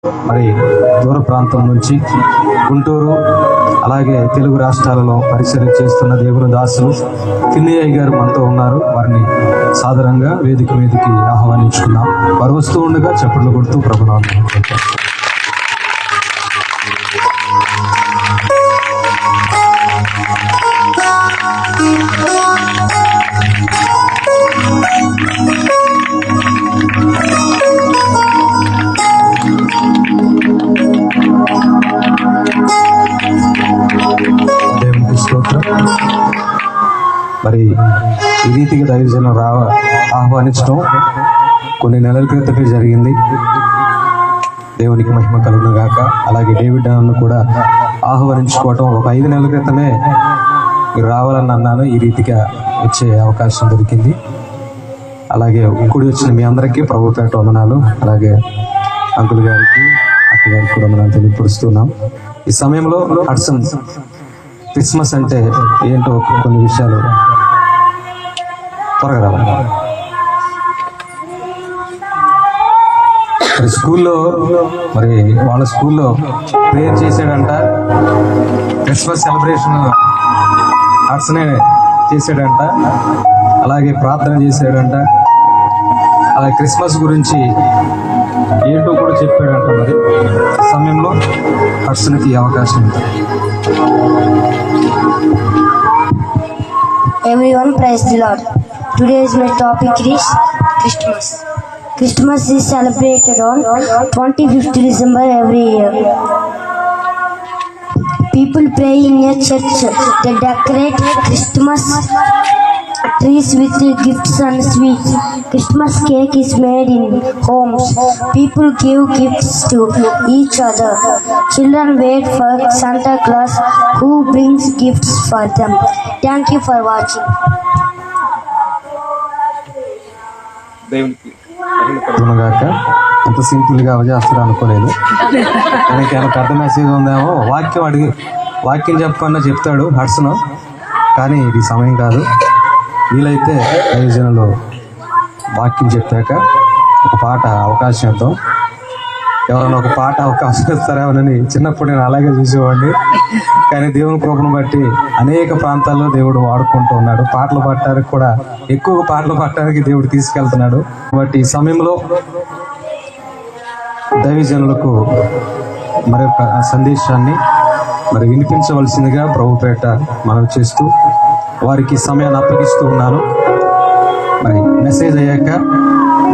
మరి దూర ప్రాంతం నుంచి గుంటూరు అలాగే తెలుగు రాష్ట్రాలలో పరిచయం చేస్తున్న దేవుని దాసులు తిన్నయ్య గారు మనతో ఉన్నారు. వారిని సాదరంగా వేదిక మీదకి ఆహ్వానించుకున్నాం. వారు వస్తూ ఉండగా చప్పట్లు కొడుతూ ప్రభునామం దేవునికి స్తోత్రం. మరి ఈ రీతిగా దైవజనం ఆహ్వానించడం కొన్ని నెలల క్రితమే జరిగింది. దేవునికి మహిమ కలుగును గాక. అలాగే డేవిడ్ అన్న కూడా ఆహ్వానించుకోవటం ఒక 5 నెలల క్రితమే మీరు రావాలని అన్నాను. ఈ రీతిగా వచ్చే అవకాశం దొరికింది. అలాగే కూడి వచ్చిన మీ అందరికీ ప్రభుపేట వందనాలు. అలాగే అంకుల్ గారికి అక్క గారికి కూడా మనం తెలియపరుస్తున్నాం. ఈ సమయంలో హడ్సన్ క్రిస్మస్ అంటే ఏంటో కొన్ని విషయాలు త్వరగా రావాలి. మరి స్కూల్లో మరి వాళ్ళ స్కూల్లో ప్రేయర్ చేసాడంట. క్రిస్మస్ సెలబ్రేషన్ హడ్సనే చేసాడంట. అలాగే ప్రార్థన చేశాడంట. అలాగే క్రిస్మస్ గురించి ఏంటో కూడా చెప్పాడంట. మరి సమయంలో హడ్సన్కి అవకాశం ఉంది. Everyone praise the Lord. Today's my topic is Christmas. Christmas is celebrated on 25th December every year. People pray in a church. They decorate Christmas trees with gifts and sweets. Christmas cake is made in homes. People give gifts to each other. Children wait for Santa Claus who brings gifts for them. Thank you for watching. గాక అంత simple గా చేస్తారు అనుకోలేదు. ఆయనకి ఏమైనా పెద్ద message ఉందేమో. వాక్యం చెప్పకుండా చెప్తాడు హడ్సన్. కానీ ఇది సమయం కాదు. వీలైతే దైవజనులు వాక్యం చెప్పాక ఒక పాట అవకాశం ఇద్దాం. ఎవరైనా ఒక పాట అవకాశం ఇస్తారేమోనని చిన్నప్పుడు నేను అలాగే చూసేవాడిని. కానీ దేవుని కృపను బట్టి అనేక ప్రాంతాల్లో దేవుడు వాడుకుంటూ ఉన్నాడు. పాటలు పాడటానికి కూడా ఎక్కువ పాటలు పాడటానికి దేవుడు తీసుకెళ్తున్నాడు. కాబట్టి ఈ సమయంలో దైవజనులకు మరొక సందేశాన్ని మరి వినిపించవలసిందిగా ప్రభుపేట మనవి చేస్తూ వారికి సమయాన్ని అప్పగిస్తూ ఉన్నాను. మరి మెసేజ్ అయ్యాక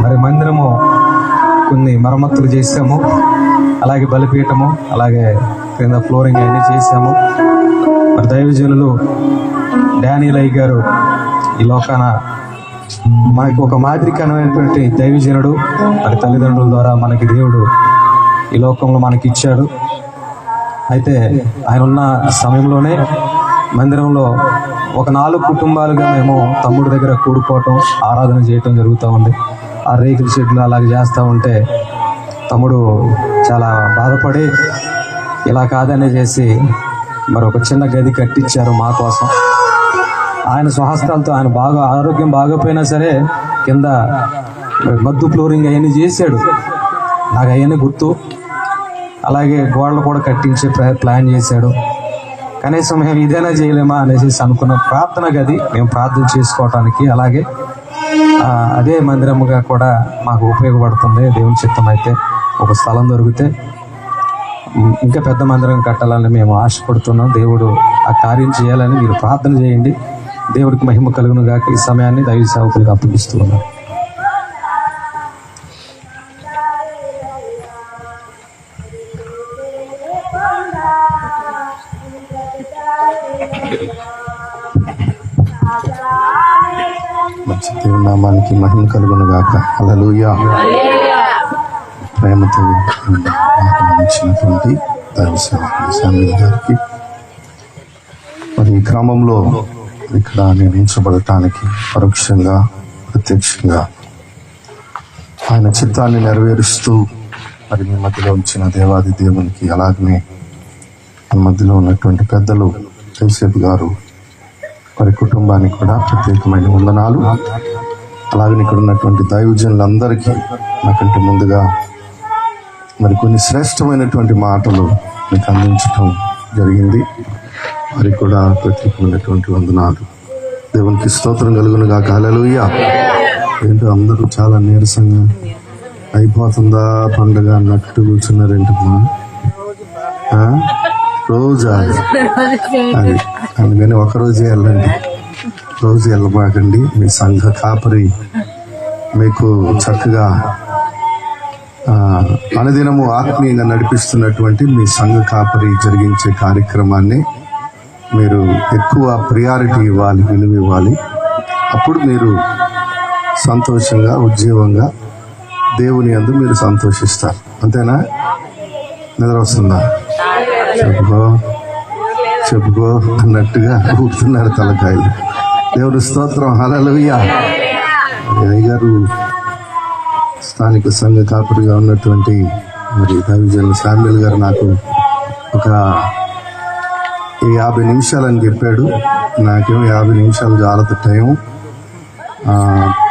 మరి మందిరము కొన్ని మరమ్మతులు చేసాము. అలాగే బలిపీఠము, అలాగే క్రింద ఫ్లోరింగ్ అన్నీ చేసాము. మరి దైవజనులు డానియల్ గారు ఈ లోకాన మనకి ఒక మాదిరికరమైనటువంటి దైవజనుడు. మరి తల్లిదండ్రుల ద్వారా మనకి దేవుడు ఈ లోకంలో మనకి ఇచ్చాడు. అయితే ఆయన ఉన్న సమయంలోనే మందిరంలో ఒక 4 కుటుంబాలుగా మేము తమ్ముడి దగ్గర కూడుకోవటం, ఆరాధన చేయటం జరుగుతూ ఉంది. ఆ రేకుల షెడ్లు అలాగే చేస్తూ ఉంటే తమ్ముడు చాలా బాధపడి ఇలా కాదనే చేసి మరి ఒక చిన్న గది కట్టించారు మా కోసం. ఆయన స్వహస్తాలతో ఆయన బాగా ఆరోగ్యం బాగోపోయినా సరే కింద మద్దు ఫ్లోరింగ్ అవన్నీ చేశాడు. నాకు అవన్నీ గుర్తు. అలాగే గోడలు కూడా కట్టించే ప్లాన్ చేశాడు. కనీసం మేము ఇదేనా చేయలేమా అనేసి అనుకున్న ప్రార్థన గది మేము ప్రార్థన చేసుకోవటానికి, అలాగే అదే మందిరముగా కూడా మాకు ఉపయోగపడుతుంది. దేవుని చిత్తం అయితే ఒక స్థలం దొరికితే ఇంకా పెద్ద మందిరం కట్టాలని మేము ఆశపడుతున్నాం. దేవుడు ఆ కార్యం చేయాలని మీరు ప్రార్థన చేయండి. దేవుడికి మహిమ కలుగును గాక. ఈ సమయాన్ని దైవ సేవకులకు అప్పగిస్తూ ఉన్నాం. దేవుని నామానికి మహిమ కలుగును గాక. హల్లెలూయా. ప్రేమతో ఆహ్వానించినటువంటి దైవ సేవకులు శామ్యూల్ గారికి, మరి ఈ క్రమంలో ఇక్కడ నిర్మించబడటానికి పరోక్షంగా ప్రత్యక్షంగా ఆయన చిత్తాన్ని నెరవేరుస్తూ మరి మీ మధ్యలో ఉంచిన దేవాది దేవునికి, అలాగనే మన మధ్యలో ఉన్నటువంటి పెద్దలు యోసేపు గారు వారి కుటుంబానికి కూడా ప్రత్యేకమైన వందనాలు. అలాగే ఇక్కడ ఉన్నటువంటి దైవజనులందరికీ నాకంటే ముందుగా మరి కొన్ని శ్రేష్టమైనటువంటి మాటలు మీకు అందించటం జరిగింది. వారికి కూడా ప్రత్యేకమైనటువంటి వందనాలు. దేవునికి స్తోత్రం కలుగును గాక. హల్లెలూయా. ఏంటో అందరూ చాలా నీరసంగా అయిపోతుందా పండుగ అన్నట్టు కూర్చున్నారేంటమ్మా? రోజు అది అందుకని ఒకరోజే వెళ్ళండి, రోజు వెళ్ళబాకండి. మీ సంఘ కాపరి మీకు చక్కగా అనుదినము ఆత్మీయంగా నడిపిస్తున్నటువంటి మీ సంఘ కాపరి జరిగించే కార్యక్రమాన్ని మీరు ఎక్కువ ప్రియారిటీ ఇవ్వాలి, విలువ ఇవ్వాలి. అప్పుడు మీరు సంతోషంగా ఉజ్జీవంగా దేవుని యందు మీరు సంతోషిస్తారు. అంతేనా? నిద్ర వస్తుందా? చెప్పుకో అన్నట్టుగా ఊపుతున్నారు తలకాయలు. దేవుని స్తోత్రం. హల్లెలూయా. అయ్యగారు స్థానిక సంఘ కాపరిగా ఉన్నటువంటి మరి దైవజనులు శామ్యూల్ గారు నాకు ఒక 50 నిమిషాలు అని చెప్పాడు. నాకేమో 50 నిమిషాలు చాలదు టైం.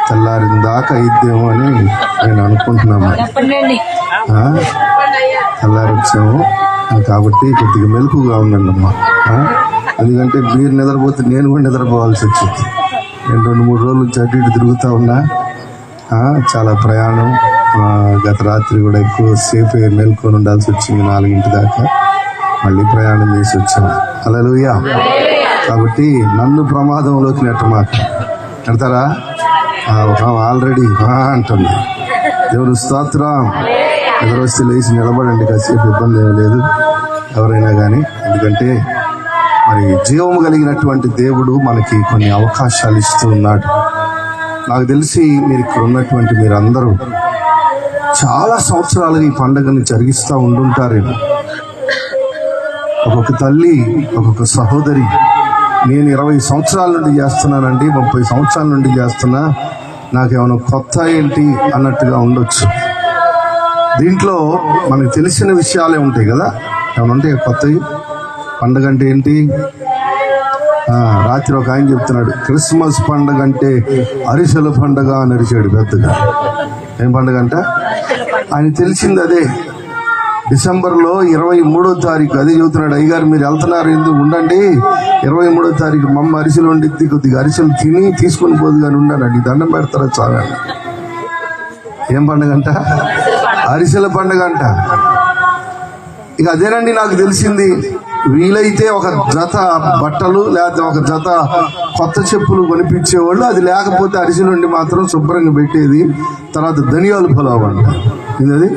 తెల్లారిన దాకా అయిద్దేమో అని నేను అనుకుంటున్నాను. తెల్లారి వచ్చాము కాబట్టి కొద్దిగా మెలకుగా ఉండండి అమ్మా. ఎందుకంటే మీరు నిద్రపోతే నేను కూడా నిద్రపోవాల్సి వచ్చింది. నేను 2-3 రోజుల నుంచి అటు ఇటు తిరుగుతూ ఉన్నా. చాలా ప్రయాణం. గత రాత్రి కూడా ఎక్కువ సేపు మేల్కొని ఉండాల్సి వచ్చింది, 4 దాకా. మళ్ళీ ప్రయాణం చేసి వచ్చాను. హల్లెలూయా. కాబట్టి నన్ను ప్రమాదంలోకి నెట్టమాకు. పెడతారా? ఆల్రెడీ అంటుంది. దేవుని స్తోత్రం. ఎదురొస్తే లేచి నిలబడండి, కాసేపు ఇబ్బంది ఏమీ లేదు ఎవరైనా కానీ. ఎందుకంటే మరి జీవము కలిగినటువంటి దేవుడు మనకి కొన్ని అవకాశాలు ఇస్తూ ఉన్నాడు. నాకు తెలిసి మీరు ఇక్కడ ఉన్నటువంటి మీరందరూ చాలా సంవత్సరాలుగా ఈ పండుగని జరిగిస్తూ ఉండుంటారేమో. ఒక్కొక్క తల్లి, ఒక్కొక్క సహోదరి, నేను 20 సంవత్సరాల నుండి చేస్తున్నానండి, 30 సంవత్సరాల నుండి చేస్తున్నా, నాకేమైనా కొత్త ఏంటి అన్నట్టుగా ఉండొచ్చు. దీంట్లో మనకు తెలిసిన విషయాలే ఉంటాయి కదా, ఏమైనా ఉంటాయి కొత్తవి. పండుగ అంటే ఏంటి? రాత్రి ఒక ఆయన చెప్తున్నాడు, క్రిస్మస్ పండుగ అంటే అరిసెల పండుగ అని అరిచాడు పెద్దగా. ఏం పండుగ అంట? ఆయన తెలిసింది అదే. డిసెంబర్లో 23వ తారీఖు అదే చెబుతున్నాడు. అయ్యగారు మీరు వెళ్తున్నారు, ఎందుకు ఉండండి, 23వ తారీఖు మమ్మ అరిసెలు వండిద్ది, కొద్దిగా అరిసెలు తిని తీసుకొని పోదు కానీ ఉండండి, దండం పెడతారా చాలా. ఏం పండుగ అంట? అరిసెల పండుగ అంట. ఇక అదేనండి నాకు తెలిసింది. వీలైతే ఒక జత బట్టలు లేకపోతే ఒక జత కొత్త చెప్పులు కొనిపించేవాళ్ళు, అది లేకపోతే అరిసెలు వండి మాత్రం శుభ్రంగా పెట్టేది. తర్వాత ధనియాల పులావ్ అంట. ఇది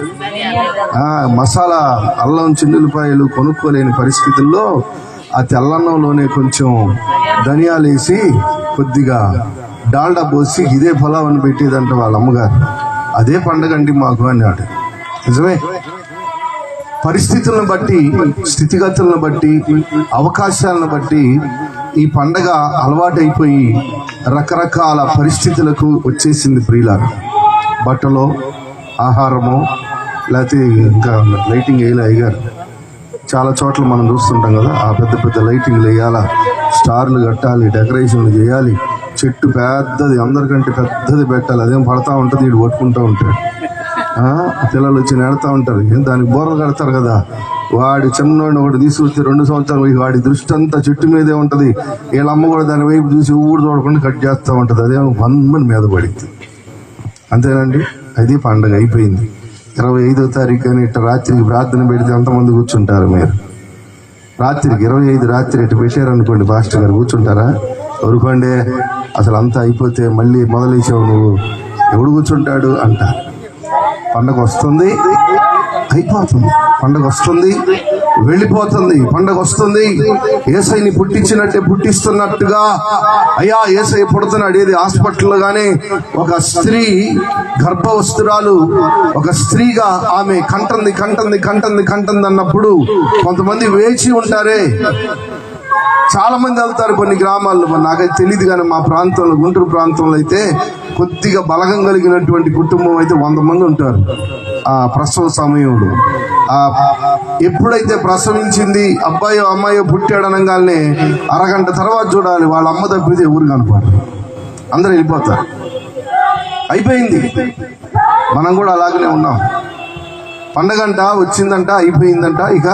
మసాలా అల్లం చిన్నులపాయలు కొనుక్కోలేని పరిస్థితుల్లో ఆ తెల్లన్నంలోనే కొంచెం ధనియాలు వేసి కొద్దిగా డాల్డా పోసి ఇదే పులావ్ అని పెట్టేదంట వాళ్ళ అమ్మగారు. అదే పండగ అండి మాకు అన్నాడు. నిజమే. పరిస్థితులను బట్టి, స్థితిగతులను బట్టి, అవకాశాలను బట్టి ఈ పండగ అలవాటైపోయి రకరకాల పరిస్థితులకు వచ్చేసింది ప్రియులారా. బట్టలో, ఆహారము, లేకపోతే ఇంకా లైటింగ్ వేయాలి. అయ్యారు చాలా చోట్ల మనం చూస్తుంటాం కదా, ఆ పెద్ద పెద్ద లైటింగ్లు వేయాలా, స్టార్లు కట్టాలి, డెకరేషన్లు చేయాలి, చెట్టు పెద్దది అందరికంటే పెద్దది పెట్టాలి. అదేం పడతా ఉంటుంది, వీడు కొట్టుకుంటూ ఉంటాడు. పిల్లలు వచ్చి నెడతా ఉంటారు, దానికి బోర్లు కడతారు కదా. వాడి చిన్నోడిని ఒకటి తీసుకొచ్చి 2 సంవత్సరాలు వాడి దృష్టి అంతా చెట్టు మీదే ఉంటుంది. వీళ్ళ అమ్మ కూడా దాని వైపు చూసి ఊరు చూడకుండా కట్ చేస్తూ ఉంటుంది. అదేమో 100 మంది మీద పడింది. అంతేనండి, అది పండగ అయిపోయింది. 25వ తారీఖు అని ఇట్లా రాత్రికి ప్రార్థన పెడితే ఎంతమంది కూర్చుంటారు? మీరు రాత్రికి 25 రాత్రి ఇటు పెట్టారనుకోండి, పాస్టర్ గారు కూర్చుంటారా? ఊరుకోండి, అసలు అంతా అయిపోతే మళ్ళీ మొదలేసావు నువ్వు, ఎవడు కూర్చుంటాడు అంట. పండగ వస్తుంది, అయిపోతుంది. పండగ వస్తుంది, వెళ్ళిపోతుంది. పండగ వస్తుంది, యేసయ్యని పుట్టించినట్టే పుట్టిస్తున్నట్టుగా అయ్యా యేసయ్య పుడుతున్నాడు. ఏది హాస్పిటల్లో కానీ ఒక స్త్రీ గర్భవస్తురాలు, ఒక స్త్రీగా ఆమె కంటుంది అన్నప్పుడు కొంతమంది వేచి ఉంటారే. చాలా మంది వెళ్తారు కొన్ని గ్రామాల్లో, నాకైతే తెలియదు కానీ మా ప్రాంతంలో, గుంటూరు ప్రాంతంలో అయితే కొద్దిగా బలగం కలిగినటువంటి కుటుంబం అయితే 100 మంది ఉంటారు ఆ ప్రసవ సమయంలో. ఎప్పుడైతే ప్రసవించింది, అబ్బాయో అమ్మాయో పుట్టాడు అనగానే అరగంట తర్వాత చూడాలి, వాళ్ళ అమ్మ తప్పితే ఎవరు కనపడరు, అందరూ వెళ్ళిపోతారు. అయిపోయింది. మనం కూడా అలాగనే ఉన్నాం. పండగంట వచ్చిందంట, అయిపోయిందంట. ఇక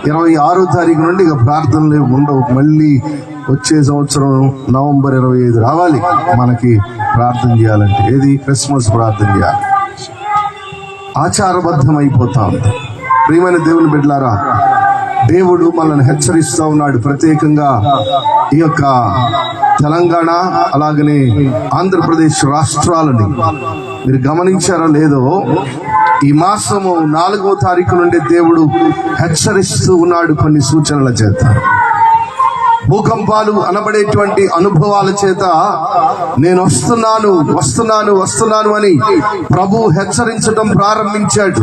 26వ తారీఖు నుండి ఇక ప్రార్థనలు ఉండవు. మళ్ళీ వచ్చే సంవత్సరం నవంబర్ 25 రావాలి మనకి ప్రార్థన చేయాలంటే. ఏది? క్రిస్మస్ ప్రార్థన చేయాలి. ఆచారబద్ధం అయిపోతా ఉంది. ప్రియమైన దేవుని బిడ్డలారా, దేవుడు మనల్ని హెచ్చరిస్తూ ఉన్నాడు. ప్రత్యేకంగా ఈ యొక్క తెలంగాణ అలాగనే ఆంధ్రప్రదేశ్ రాష్ట్రాలని మీరు గమనించారో లేదో, ఈ మాసము 4వ తారీఖు నుండి దేవుడు హెచ్చరిస్తూ ఉన్నాడు కొన్ని సూచనల చేత. భూకంపాలు అనబడేటువంటి అనుభవాల చేత నేను వస్తున్నాను అని ప్రభు హెచ్చరించడం ప్రారంభించాడు.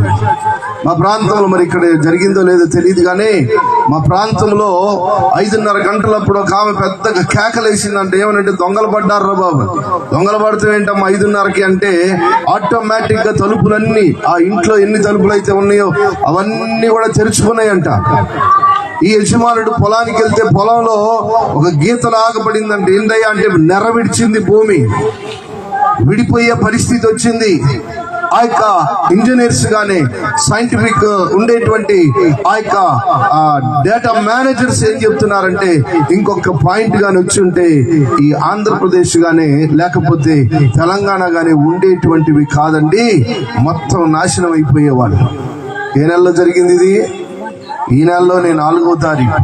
మా ప్రాంతంలో, మరి ఇక్కడ జరిగిందో లేదో తెలియదు కానీ, మా ప్రాంతంలో 5:30 గంటలప్పుడు ఒక ఆమె పెద్దగా కేకలేసిందంటే, ఏమనంటే దొంగలు పడ్డారు రా బాబు. దొంగలు పడితే ఏంటమ్మా 5:30కి అంటే ఆటోమేటిక్ గా తలుపులన్నీ, ఆ ఇంట్లో ఎన్ని తలుపులు అయితే ఉన్నాయో అవన్నీ కూడా తెరుచుకున్నాయంట. ఈ యజమానుడు పొలానికి వెళ్తే పొలంలో ఒక గీత లాగబడిందంటే, ఏంటయ్యా అంటే నెర విడిచింది, భూమి విడిపోయే పరిస్థితి వచ్చింది. ఆ యొక్క ఇంజనీర్స్ గానే, సైంటిఫిక్ ఉండేటువంటి ఆ యొక్క డేటా మేనేజర్స్ ఏం చెప్తున్నారంటే, ఇంకొక పాయింట్ గాని వచ్చి ఉంటే ఈ ఆంధ్రప్రదేశ్ గానే లేకపోతే తెలంగాణ గానే ఉండేటువంటివి కాదండి, మొత్తం నాశనం అయిపోయేవాళ్ళు. ఏ నెలలో జరిగింది ఇది? ఈ నెలలోనే 4వ తారీఖు.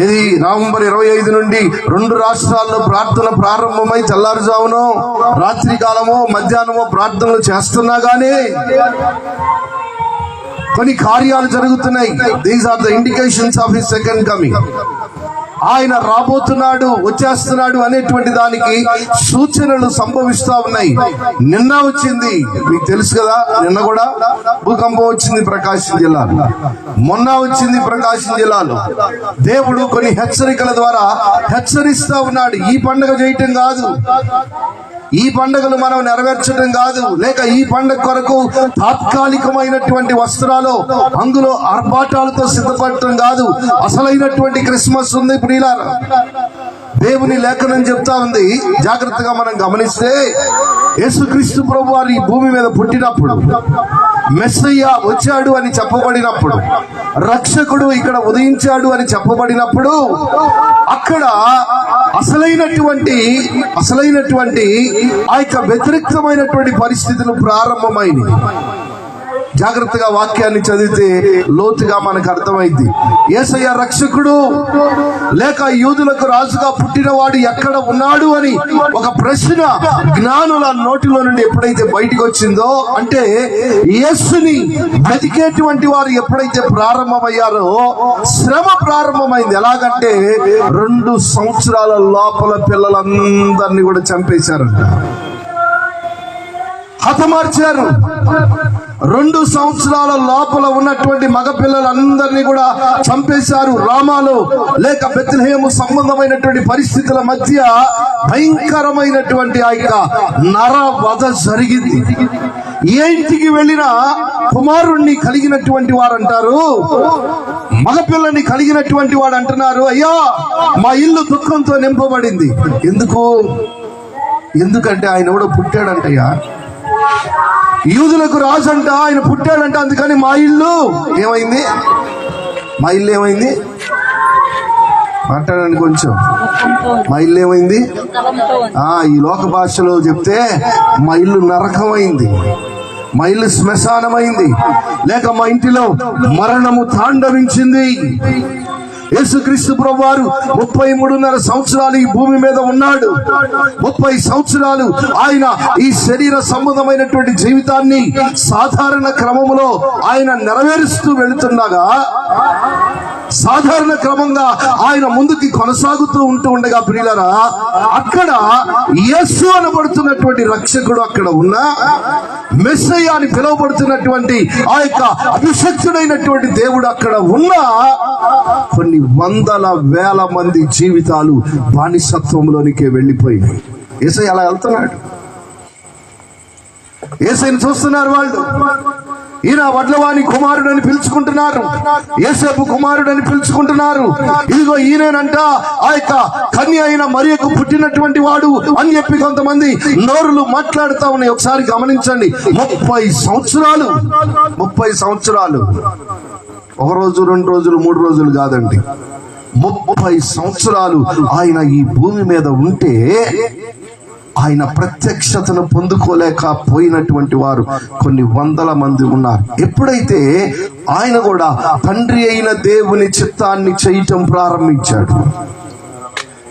ఇది నవంబర్ 25 నుండి 2 రాష్ట్రాల్లో ప్రార్థన ప్రారంభమై తెల్లారుజామునో రాత్రి కాలమో మధ్యాహ్నమో ప్రార్థనలు చేస్తున్నా గానీ కొన్ని కార్యాలు జరుగుతున్నాయి. These are the indications of his second coming. ఆయన రాబోతున్నాడు, వచ్చేస్తున్నాడు అనేటువంటి దానికి సూచనలు సంభవిస్తా ఉన్నాయి. నిన్న వచ్చింది, మీకు తెలుసు కదా, నిన్న కూడా భూకంపం వచ్చింది ప్రకాశం జిల్లాలో, మొన్న వచ్చింది ప్రకాశం జిల్లాలో. దేవుడు కొన్ని హెచ్చరికల ద్వారా హెచ్చరిస్తా ఉన్నాడు. ఈ పండుగ చేయటం కాదు, ఈ పండుగలు మనం నెరవేర్చడం కాదు, లేక ఈ పండుగ కొరకు తాత్కాలికమైనటువంటి వస్త్రాలు అందులో ఆర్భాటాలతో సిద్ధపడటం కాదు. అసలైనటువంటి క్రిస్మస్ ఉంది ప్రియులారా. దేవుని లేఖనం చెప్తా ఉంది, జాగ్రత్తగా మనం గమనిస్తే, యేసుక్రీస్తు ప్రభు వారు ఈ భూమి మీద పుట్టినప్పుడు, మెస్సయ్య వచ్చాడు అని చెప్పబడినప్పుడు, రక్షకుడు ఇక్కడ ఉదయించాడు అని చెప్పబడినప్పుడు, అక్కడ అసలైనటువంటి ఆ యొక్క వ్యతిరేకమైనటువంటి పరిస్థితులు ప్రారంభమైనవి. జాగ్రత్తగా వాక్యాన్ని చదివితే లోతుగా మనకు అర్థమైంది. యేసయ్య రక్షకుడు లేక యూదులకు రాజుగా పుట్టినవాడు ఎక్కడ ఉన్నాడు అని ఒక ప్రశ్న జ్ఞానుల నోటిలో నుండి ఎప్పుడైతే బయటకు వచ్చిందో, అంటే యేసుని వెతికేటువంటి వారు ఎప్పుడైతే ప్రారంభమయ్యారో శ్రమ ప్రారంభమైంది. ఎలాగంటే 2 సంవత్సరాల లోపల పిల్లలందరినీ కూడా చంపేశారంట, హతమార్చారు. 2 సంవత్సరాల లోపల ఉన్నటువంటి మగ పిల్లలందరినీ కూడా చంపేశారు. రామాలో లేక బెత్లెహేము సంబంధమైనటువంటి పరిస్థితుల మధ్య భయంకరమైనటువంటి ఆ యొక్క నరవధ జరిగింది. ఏ ఇంటికి వెళ్ళినా కుమారుణ్ణి కలిగినటువంటి వారు అంటారు, మగపిల్లని కలిగినటువంటి వాడు అంటున్నారు, అయ్యా మా ఇల్లు దుఃఖంతో నింపబడింది. ఎందుకంటే ఆయన కూడా పుట్టాడంటయ్యా, యూదులకు రాజు అంట, ఆయన పుట్టాడంట, అందుకని మా ఇల్లు ఏమైంది? మాట్లాడండి కొంచెం. మా ఇల్లు ఏమైంది? ఈ లోక భాషలో చెప్తే మా ఇల్లు నరకమైంది, మా ఇల్లు శ్మశానమైంది, లేక మా ఇంటిలో మరణము తాండవించింది. యేసుక్రీస్తు ప్రభువారు 33.5 సంవత్సరాలు ఈ భూమి మీద ఉన్నాడు. 30 సంవత్సరాలు ఆయన ఈ శరీర సంబంధమైనటువంటి జీవితాన్ని సాధారణ క్రమంలో ఆయన నెరవేరుస్తూ వెళుతుండగా, సాధారణ క్రమంగా ఆయన ముందుకి కొనసాగుతూ ఉండగా ప్రియులారా, అక్కడ యేసు అనబడుతున్నటువంటి రక్షకుడు అక్కడ ఉన్నా, మెస్సయ్య అని పిలువబడుతున్నటువంటి ఆ యొక్క అభిషక్తుడైనటువంటి దేవుడు అక్కడ ఉన్నా, కొన్ని వందల వేల మంది జీవితాలు బానిసత్వంలోనికే వెళ్ళిపోయినాయి. యేసయ్య అలా వెళ్తున్నాడు, యేసయ్యని చూస్తున్నారు వాళ్ళు. ఈయన వడ్లవాణి కుమారుడని పిలుచుకుంటున్నారు, యోసేపు కుమారుడని పిలుచుకుంటున్నారు. ఇదిగో ఈయనంట ఆ యొక్క కన్య అయిన మరియకు పుట్టినటువంటి వాడు అని చెప్పి కొంతమంది నోరులు మాట్లాడుతా ఉన్నాయి. ఒకసారి గమనించండి, 30 సంవత్సరాలు 30 సంవత్సరాలు, ఒక రోజు 2 రోజులు 3 రోజులు కాదండి, 30 సంవత్సరాలు ఆయన ఈ భూమి మీద ఉంటే ఆయన ప్రత్యక్షతను పొందుకోలేకపోయినటువంటి వారు కొన్ని వందల మంది ఉన్నారు. ఎప్పుడైతే ఆయన కూడా తండ్రి అయిన దేవుని చిత్తాన్ని చేయటం ప్రారంభించాడు,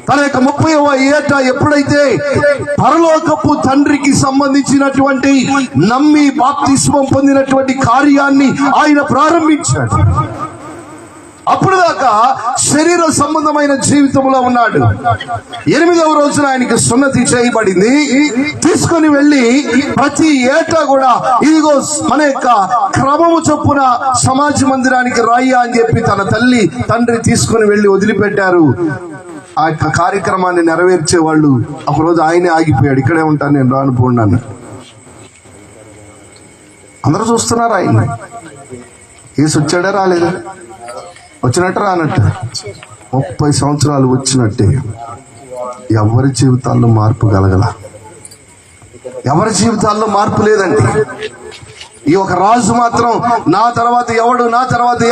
తన యొక్క 30వ ఏట ఎప్పుడైతే పరలోకపు తండ్రికి సంబంధించినటువంటి నమ్మి బాప్తిస్మం పొందినటువంటి కార్యాన్ని ఆయన ప్రారంభించాడు. అప్పుడు దాకా శరీర సంబంధమైన జీవితంలో ఉన్నాడు. 8వ రోజున ఆయనకి సున్నతి చేయబడింది. తీసుకొని వెళ్ళి ప్రతి ఏటా కూడా ఇదిగో మన యొక్క క్రమము చొప్పున సమాజ మందిరానికి రాయ్యా అని చెప్పి తన తల్లి తండ్రి తీసుకొని వెళ్ళి వదిలిపెట్టారు. ఆ యొక్క కార్యక్రమాన్ని నెరవేర్చే వాళ్ళు ఒకరోజు ఆయనే ఆగిపోయాడు. ఇక్కడే ఉంటాను, నేను రాను పోండి. అందరూ చూస్తున్నారు ఆయన. ఏసు వచ్చాడా రాలేదా? వచ్చినట్టు రానట్టు 30 సంవత్సరాలు వచ్చినట్టే ఎవరి జీవితాల్లో మార్పు కలగల, ఎవరి జీవితాల్లో మార్పు లేదండి. ఈ ఒక రాజు మాత్రం నా తర్వాత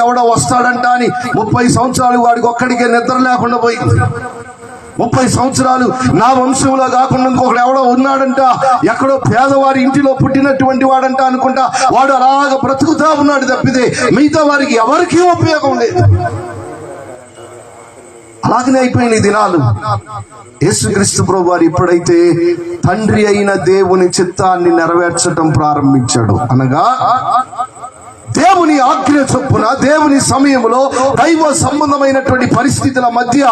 ఎవడో వస్తాడంట అని 30 సంవత్సరాలు వాడికి ఒక్కడికే నిద్ర లేకుండా పోయింది. 30 సంవత్సరాలు నా వంశంలో కాకుండా ఇంకొకడు ఎవడో ఉన్నాడంట, ఎక్కడో పేదవారి ఇంటిలో పుట్టినటువంటి వాడంట అనుకుంటా వాడు అలాగ బ్రతుకుతా ఉన్నాడు తప్పితే మిగతా వారికి ఎవరికీ ఉపయోగం లేదు. అలాగనే అయిపోయిన దినాలు. యేసుక్రీస్తు ప్రభు వారు ఎప్పుడైతే తండ్రి అయిన దేవుని చిత్తాన్ని నెరవేర్చడం ప్రారంభించాడు, అనగా దేవుని ఆజ్ఞ చొప్పున దేవుని సమయంలో దైవ సంబంధమైనటువంటి పరిస్థితుల మధ్య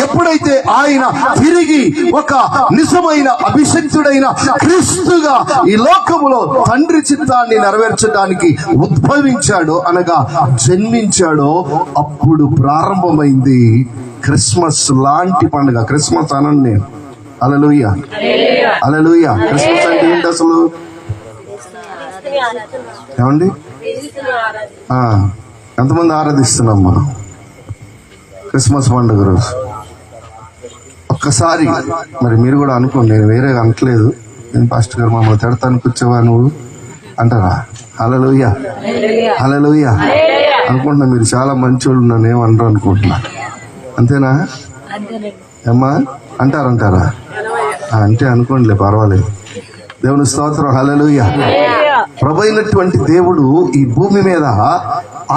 ఎప్పుడైతే ఆయన తిరిగి ఒక నిజమైన అభిషిక్తుడైన క్రీస్తుగా ఈ లోకములో తండ్రి చిత్తాన్ని నెరవేర్చడానికి ఉద్భవించాడో, అనగా జన్మించాడో, అప్పుడు ప్రారంభమైంది క్రిస్మస్ లాంటి పండుగ. క్రిస్మస్ అనండి నేను. హల్లెలూయా, హల్లెలూయా. క్రిస్మస్ అంటే ఏంటి అసలు? ఏమండి, ఎంతమంది ఆరాధిస్తున్నాం మనం క్రిస్మస్ పండుగ రోజు? ఒక్కసారి మరి మీరు కూడా అనుకోండి, నేను వేరే అనట్లేదు. నేను పాస్టర్ గారు మమ్మల్ని తిడతానికి వచ్చావా నువ్వు అంటారా? హల్లెలూయా, హల్లెలూయా అనుకుంటున్నా. మీరు చాలా మంచోళ్ళు, నన్ను ఏమనరు అనుకుంటున్నా. అంతేనా ఏమ్మా? అంటారా? అంటే అనుకోండిలే, పర్వాలేదు. దేవుని స్తోత్రం, హల్లెలూయా. ప్రభు అయినటువంటి దేవుడు ఈ భూమి మీద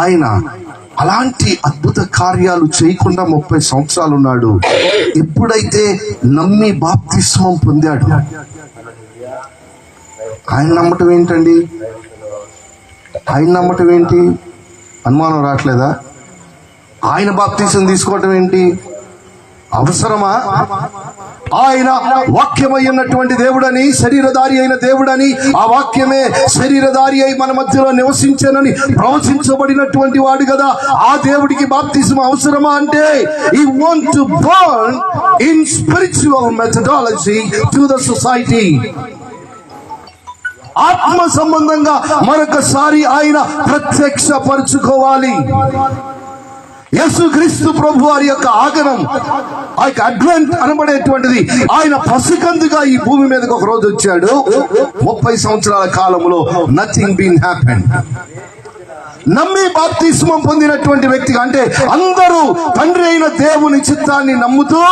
ఆయన అలాంటి అద్భుత కార్యాలు చేయకుండా 30 సంవత్సరాలు ఉన్నాడు. ఎప్పుడైతే నమ్మి బాప్తిస్మం పొందాడు, ఆయన నమ్మటం ఏంటండి? ఆయన నమ్మటం ఏంటి? అనుమానం రావట్లేదా? ఆయన బాప్తిసం తీసుకోవటం ఏంటి? అవసరమా? ఆయన వాక్యమై ఉన్నటువంటి దేవుడని, శరీరధారి అయిన దేవుడని, ఆ వాక్యమే శరీరధారి అయి మన మధ్యలో నివసించానని ప్రవచించబడినటువంటి వాడు కదా. ఆ దేవుడికి బాప్తిసం అవసరమా? అంటే he want to burn in spiritual methodology to the society. ఆత్మ సంబంధంగా మరొకసారి ఆయన ప్రత్యక్షపరచుకోవాలి. యేసుక్రీస్తు ప్రభు వారి యొక్క ఆగమనం, ఆ యొక్క అడ్వెంట్ అనబడేటువంటిది, ఆయన పసికందుగా ఈ భూమి మీదకి ఒక రోజు వచ్చాడు. 30 సంవత్సరాల కాలంలో నథింగ్ బీన్ హ్యాపెన్. నమ్మి బాప్తిస్మం పొందినటువంటి వ్యక్తిగా, అంటే అందరూ తండ్రి అయిన దేవుని చిత్తాన్ని నమ్ముతూ,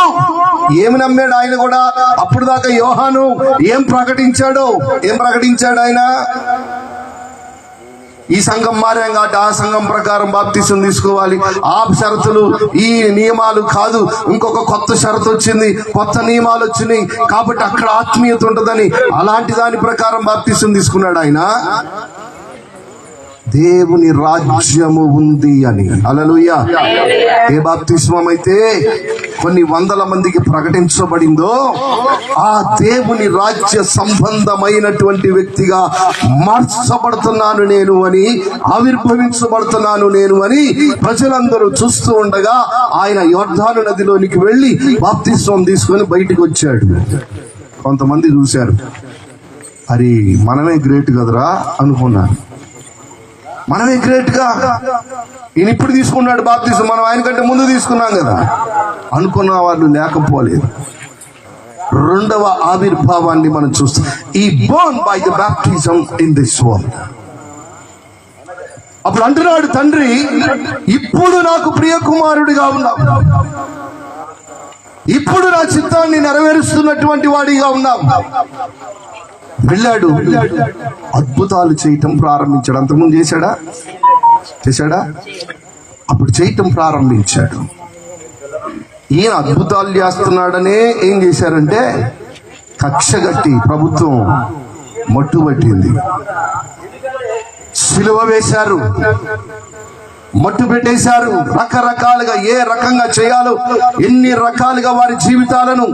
ఏమి నమ్మాడు ఆయన కూడా? అప్పుడు దాకా యోహాను ఏం ప్రకటించాడు ఆయన? ఈ సంఘం మారాం కాబట్టి ఆ సంఘం ప్రకారం బాప్తిసం తీసుకోవాలి, ఆ షరతులు ఈ నియమాలు కాదు, ఇంకొక కొత్త షరతు వచ్చింది, కొత్త నియమాలు వచ్చినాయి కాబట్టి అక్కడ ఆత్మీయత ఉంటుందని అలాంటి దాని ప్రకారం బాప్తిసం తీసుకున్నాడు ఆయన. దేవుని రాజ్యము ఉంది అని. హల్లెలూయా. ఏ బాప్తిస్మం అయితే కొన్ని వందల మందికి ప్రకటించబడిందో, ఆ దేవుని రాజ్య సంబంధమైనటువంటి వ్యక్తిగా మార్చబడుతున్నాను నేను అని, ఆవిర్భవించబడుతున్నాను నేను అని ప్రజలందరూ చూస్తూ ఉండగా ఆయన యోర్దాను నదిలోనికి వెళ్ళి బాప్తిస్మం తీసుకొని బయటికి వచ్చాడు. కొంతమంది చూశారు, అరే మనమే గ్రేట్ కదరా అనుకున్నారు. మనమే గ్రేట్గా, ఈయన ఇప్పుడు తీసుకున్నాడు బాప్తిజం, మనం ఆయన కంటే ముందు తీసుకున్నాం కదా అనుకున్న వాళ్ళు లేకపోలేదు. రెండవ ఆవిర్భావాన్ని మనం చూస్తాం. ఈ Born by the baptism in this world. అప్పుడు అంటున్నాడు తండ్రి, ఇప్పుడు నాకు ప్రియ కుమారుడిగా ఉన్నావు, ఇప్పుడు నా చిత్తాన్ని నెరవేరుస్తున్నటువంటి వాడిగా ఉన్నావు. వెళ్ళాడు, అద్భుతాలు చేయటం ప్రారంభించాడు. అంతకుముందు చేశాడా? అప్పుడు చేయటం ప్రారంభించాడు. ఈయన అద్భుతాలు చేస్తున్నాడనే ఏం చేశారంటే కక్ష కట్టి ప్రభుత్వం మట్టుబట్టింది, సిలువ వేశారు, మట్టు పెట్టేశారు. రకరకాలుగా ఏ రకంగా చేయాలో ఎన్ని రకాలుగా వారి జీవితాలను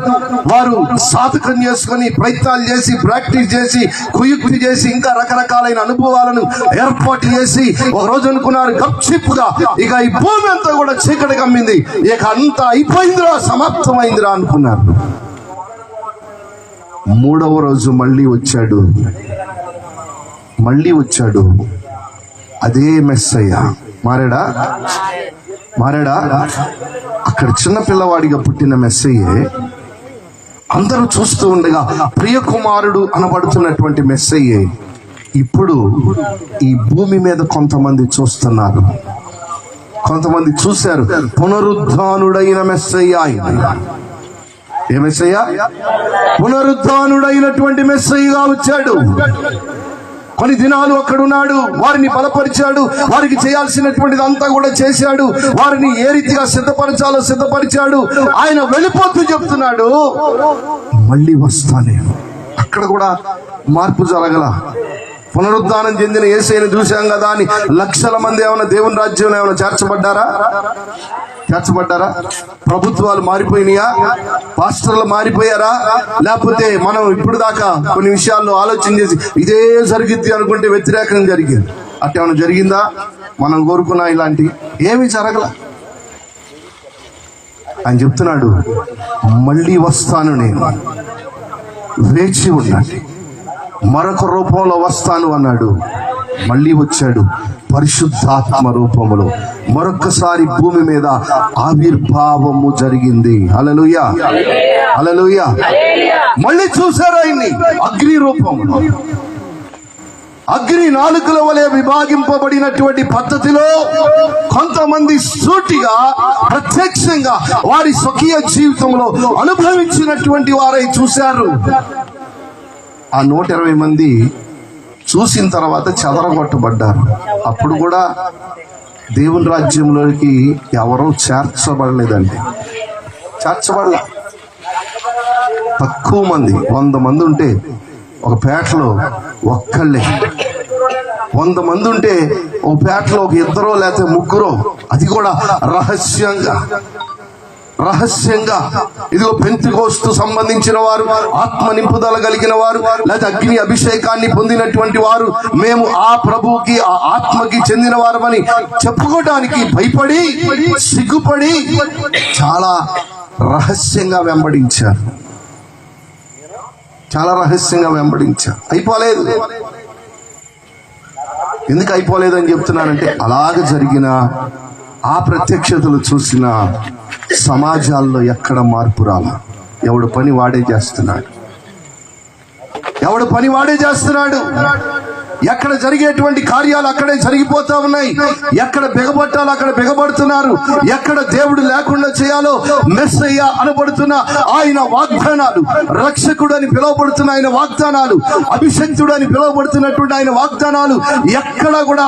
వారు సాధకం చేసుకొని ప్రయత్నాలు చేసి ప్రాక్టీస్ చేసి కుయుక్తి చేసి ఇంకా రకరకాలైన అనుభవాలను ఏర్పాటు చేసి ఒక రోజు అనుకున్నారు గప్చిప్గా ఇక ఈ భూమి అంతా కూడా చీకటి కమ్మింది, ఇక అంతా అయిపోయిందిరా, సమాప్తమైందిరా అనుకున్నారు. మూడవ రోజు మళ్ళీ వచ్చాడు. అదే మెస్సయ్య. మారాడా? అక్కడ చిన్న పిల్లవాడిగా పుట్టిన మెస్సయ్యే అందరూ చూస్తూ ఉండగా ప్రియ కుమారుడు అనబడుతున్నటువంటి మెస్సయ్యే ఇప్పుడు ఈ భూమి మీద కొంతమంది చూస్తున్నారు, కొంతమంది చూశారు. పునరుద్ధానుడైన మెస్సయ్య ఆయన. ఏ మెస్సయ్య? పునరుద్ధానుడైనటువంటి మెస్సయ్యగా వచ్చాడు. కొన్ని దినాలు అక్కడున్నాడు, వారిని బలపరిచాడు, వారికి చేయాల్సినటువంటిది అంతా కూడా చేశాడు, వారిని ఏ రీతిగా సిద్ధపరచాలో సిద్ధపరిచాడు. ఆయన వెళ్ళిపోతూ చెప్తున్నాడు, మళ్ళీ వస్తానే. అక్కడ కూడా మార్పు జరగల. పునరుద్ధానం చెందిన యేసయ్యను చూశాం కదా అని లక్షల మంది ఏమైనా దేవుని రాజ్యంలో ఏమైనా చేర్చబడ్డారా? ప్రభుత్వాలు మారిపోయినాయా? పాస్టర్లు మారిపోయారా? లేకపోతే మనం ఇప్పుడు దాకా కొన్ని విషయాల్లో ఆలోచన చేసి ఇదే జరిగిద్ది అనుకుంటే వ్యతిరేకం జరిగింది. అట్టేమైనా జరిగిందా? మనం కోరుకున్నా ఇలాంటి ఏమీ జరగల. ఆయన చెప్తున్నాడు, మళ్ళీ వస్తాను, నేను వేచి ఉండండి, మరొక రూపంలో వస్తాను అన్నాడు. మళ్ళీ వచ్చాడు పరిశుద్ధాత్మ రూపములో. మరొకసారి భూమి మీద ఆవిర్భావము జరిగింది. హల్లెలూయా, హల్లెలూయా. మళ్ళీ చూశారు ఆయన్ని అగ్ని రూపంలో. అగ్ని నాలుకల వలె విభాగింపబడినటువంటి పద్ధతిలో కొంతమంది సూటిగా ప్రత్యక్షంగా వారి స్వకీయ జీవితంలో అనుభవించినటువంటి వారై చూశారు. ఆ 120 మంది చూసిన తర్వాత చెదరగొట్టబడ్డారు. అప్పుడు కూడా దేవుని రాజ్యంలోకి ఎవరూ చేర్చబడలేదండి, చేర్చబడలే. తక్కువ మంది, 100 మంది ఉంటే ఒక పేటలో ఒక్కళ్ళే, 100 మంది ఉంటే ఒక పేటలో ఒక 2 లేకపోతే 3, అది కూడా రహస్యంగా ఇదిగో పెంతెకోస్తు సంబంధించిన వారు, ఆత్మ నింపుదల కలిగిన వారు, లేదా అగ్ని అభిషేకాన్ని పొందినటువంటి వారు, మేము ఆ ప్రభువుకి ఆ ఆత్మకి చెందిన వారమని చెప్పుకోవడానికి భయపడి సిగ్గుపడి చాలా రహస్యంగా వెంబడించారు. అయిపోలేదు. ఎందుకు అయిపోలేదని చెప్తున్నానంటే అలాగ జరిగిన ఆ ప్రత్యక్షతలు చూసిన సమాజాల్లో ఎక్కడ మార్పు రాలా. ఎవడు పని వాడే చేస్తున్నాడు. ఎక్కడ జరిగేటువంటి కార్యాలు అక్కడే జరిగిపోతా ఉన్నాయి. ఎక్కడ బిగబట్టాలో అక్కడ బిగబడుతున్నారు. ఎక్కడ దేవుడు లేకుండా చేయాలో మెస్సయ్య అనబడుతున్న ఆయన వాగ్దానాలు, రక్షకుడు అని పిలువబడుతున్న ఆయన వాగ్దానాలు, అభిషక్తుడు అని పిలువబడుతున్నటువంటి ఆయన వాగ్దానాలు ఎక్కడ కూడా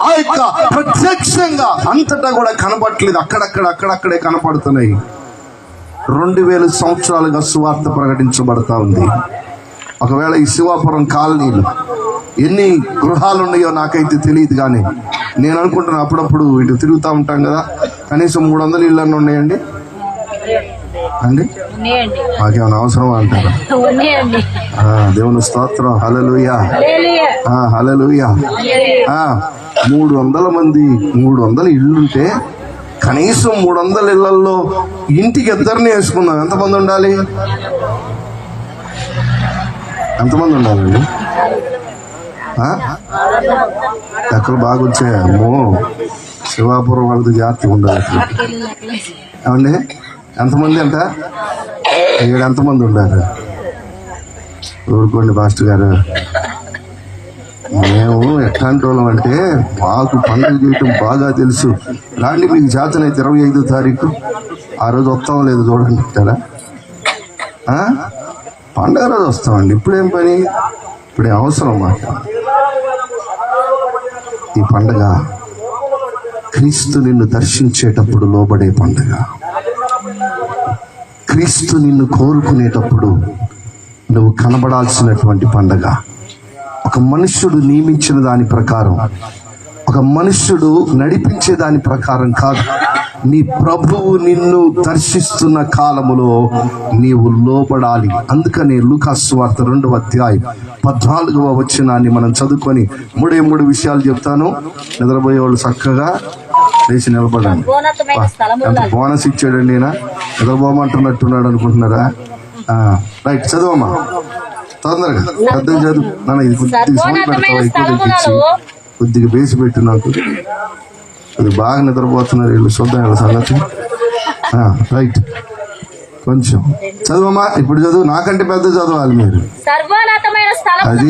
ఆ యొక్క ప్రత్యక్షంగా అంతటా కూడా కనబడట్లేదు. అక్కడక్కడే కనపడుతున్నాయి. 2000 సంవత్సరాలుగా సువార్త ప్రకటించబడతా ఉంది. ఒకవేళ ఈ శివాపురం కాలనీలో ఎన్ని గృహాలు ఉన్నాయో నాకైతే తెలియదు, కానీ నేను అనుకుంటున్నా అప్పుడప్పుడు ఇటు తిరుగుతూ ఉంటాం కదా, కనీసం 300 ఇళ్ళన్నీ ఉన్నాయండి అండి. మాకేమైనా అవసరం అంటారా? దేవుని స్తోత్రం. హల్లెలూయా, హల్లెలూయా. 300 మంది, 300 ఇళ్ళుంటే కనీసం 300 ఇళ్లలో ఇంటికి 2 వేసుకుందాం. ఎంతమంది ఉండాలండి? లెక్కలు బాగా వచ్చాయి. అమ్మో, శివాపురం వాళ్ళతో జాగ్రత్తగా ఉండాలి. ఏమండి, ఎంతమంది అంట? ఇక్కడ ఎంతమంది ఉండారు? ఊరుకోండి మాస్టర్ గారు. మేము ఎట్లాంటి వాళ్ళం అంటే మాకు పండుగ చేయటం బాగా తెలుసు. రాండి, మీకు జాతనైతే 25వ తారీఖు ఆ రోజు వస్తాం లేదు చూడండి అంటారా? పండుగ రోజు వస్తామండి. ఇప్పుడేం పని, ఇప్పుడే అవసరం మాకు. ఈ పండుగ క్రీస్తు నిన్ను దర్శించేటప్పుడు లోబడే పండుగ. క్రీస్తు నిన్ను కోరుకునేటప్పుడు నువ్వు కనబడాల్సినటువంటి పండుగ. ఒక మనుష్యుడు నియమించిన దాని ప్రకారం, ఒక మనుష్యుడు నడిపించే దాని ప్రకారం కాదు. నీ ప్రభువు నిన్ను దర్శిస్తున్న కాలములో నీవు లోబడాలి. అందుకని లూకా సువార్త 2వ అధ్యాయం 14వ వచనాన్ని మనం చదువుకొని 3 విషయాలు చెప్తాను. నిద్రపోయే వాళ్ళు చక్కగా లేచి నిలబడండి. ఎంత బోనస్ ఇచ్చాడండి ఈయన, నిద్రపోమంటున్నట్టున్నాడు అనుకుంటున్నారా? రైట్, చదువమ్మా తొందరగా. పెద్ద చదువు నాన్న. ఇది కొద్దిగా సౌండ్ పెడతావా? ఎక్కువ తెప్పించి కొద్దిగా బేసి పెట్టు. నాకు అది బాగా నిద్రపోతున్నారు వీళ్ళు. చూద్దాం వీళ్ళ సంగతి. రైట్, కొంచెం చదువమ్మా. ఇప్పుడు చదువు, నాకంటే పెద్ద చదవాలి మీరు. అది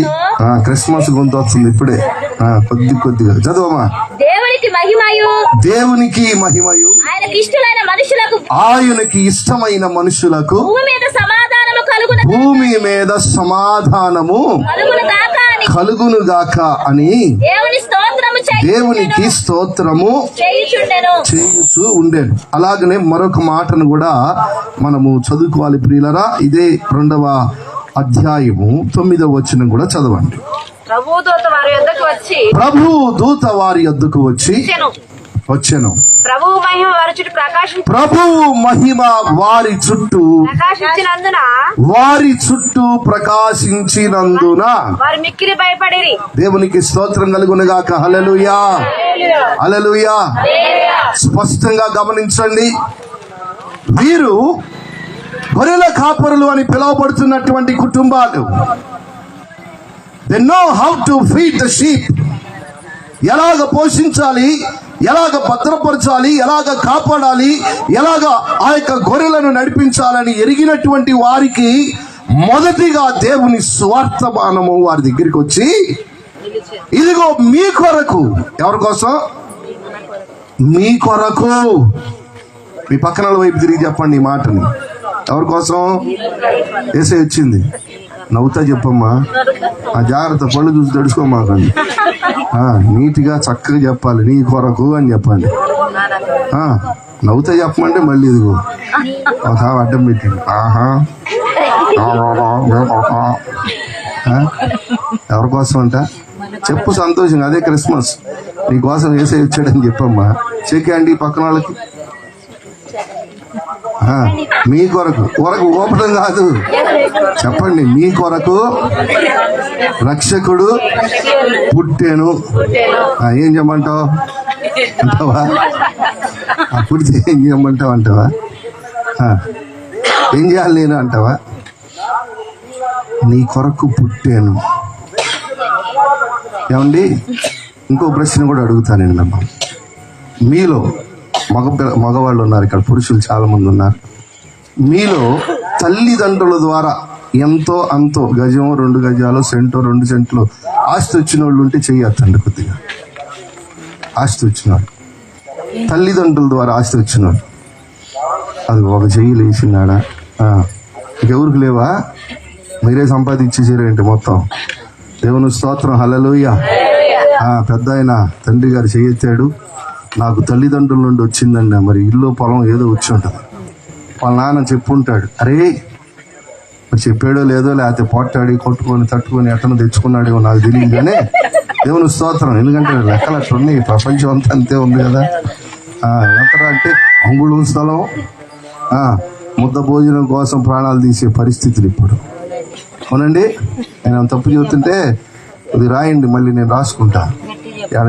క్రిస్మస్ గొంతు వస్తుంది ఇప్పుడే. కొద్దిగా చదువమ్మా. దేవునికి మహిమయు ఆయనకి ఇష్టమైన మనుషులకు భూమి మీద సమాధానము కలుగును గాక అని దేవునికి స్తోత్రము చేయుచు ఉండేను. అలాగనే మరొక మాటను కూడా మనము చదువుకోవాలి ప్రియులరా. ఇదే 2వ అధ్యాయము 9వ వచనం కూడా చదవండి. ప్రభు దూత వారి యొద్దకు వచ్చెను. ప్రభు మహిమ వారి చుట్టూ ప్రకాశించినందున దేవునికి స్తోత్రం కలుగునుగాక. హల్లెలూయా, హల్లెలూయా. స్పష్టంగా గమనించండి, వీరు గొర్రెల కాపరులు అని పిలువబడుతున్నటువంటి కుటుంబాలు. They know how to feed the sheep. ఎలాగ పోషించాలి, ఎలాగ భద్రపరచాలి, ఎలాగ కాపాడాలి, ఎలాగ ఆ యొక్క గొర్రెలను నడిపించాలని ఎరిగినటువంటి వారికి మొదటిగా దేవుని స్వార్థమానము వారి దగ్గరికి వచ్చి, ఇదిగో మీ కొరకు. ఎవరి కోసం? మీ కొరకు. మీ పక్కన వైపు తిరిగి చెప్పండి ఈ మాటని. ఎవరి కోసం? యేసయ్య వచ్చింది. నవ్వుతా చెప్పమ్మా. జాగ్రత్త, పళ్ళు చూసి తడుచుకోమాకండి. నీట్గా చక్కగా చెప్పాలి. నీ కొరకు అని చెప్పండి. నవ్వుతా చెప్పమంటే మళ్ళీ ఇదిగో ఒక అడ్డం పెట్టింది. ఎవరి కోసం అంట? చెప్పు సంతోషంగా. అదే క్రిస్మస్. నీ కోసం యేసయ్య వచ్చాడని చెప్పమ్మా. చెక్కండి పక్కన వాళ్ళకి. మీ కొరకు ఓపడం కాదు, చెప్పండి. మీ కొరకు రక్షకుడు పుట్టెను. ఏం చేయమంటావు అంటావా? పుడితే ఏం చేయమంటావు అంటావా? ఏం చేయాలి నేను అంటావా? నీ కొరకు పుట్టాను. ఏమండి, ఇంకో ప్రశ్న కూడా అడుగుతానండి అమ్మ. మీలో మగవాళ్ళు ఉన్నారు, ఇక్కడ పురుషులు చాలా మంది ఉన్నారు. మీలో తల్లిదండ్రుల ద్వారా ఎంతో అంతో, గజం 2 గజాలు, సెంటో 2 సెంట్లు ఆస్తి వచ్చిన వాళ్ళు ఉంటే చెయ్యొద్దండి. కొద్దిగా ఆస్తి వచ్చిన వాళ్ళు, తల్లిదండ్రుల ద్వారా ఆస్తి వచ్చిన వాళ్ళు, అది ఒక చెయ్యి లేచినాడా? ఇంకెవరికి లేవా? మీరే సంపాదించేసారేంటి మొత్తం? దేవుని స్తోత్రం, హల్లెలూయా. పెద్ద ఆయన తండ్రి గారు చెయ్యెత్తాడు. నాకు తల్లిదండ్రుల నుండి వచ్చిందండి. మరి ఇల్లు పొలం ఏదో వచ్చి ఉంటుంది. వాళ్ళ నాన్న చెప్పుంటాడు, అరే మరి చెప్పాడో లేదో, లేకపోతే పొట్టాడి కొట్టుకొని తట్టుకొని ఎట్టను తెచ్చుకున్నాడేమో నాకు తెలియదు. కానీ దేవుని స్తోత్రం, ఎందుకంటే లెక్కలు అట్లున్నాయి. ప్రపంచం అంతా అంతే ఉంది కదా. ఎంతరా అంటే అంగుళం స్థలం, ముద్ద భోజనం కోసం ప్రాణాలు తీసే పరిస్థితులు ఇప్పుడు. అవునండి, నేను తప్పు చెబుతుంటే అది రాయండి, మళ్ళీ నేను రాసుకుంటా.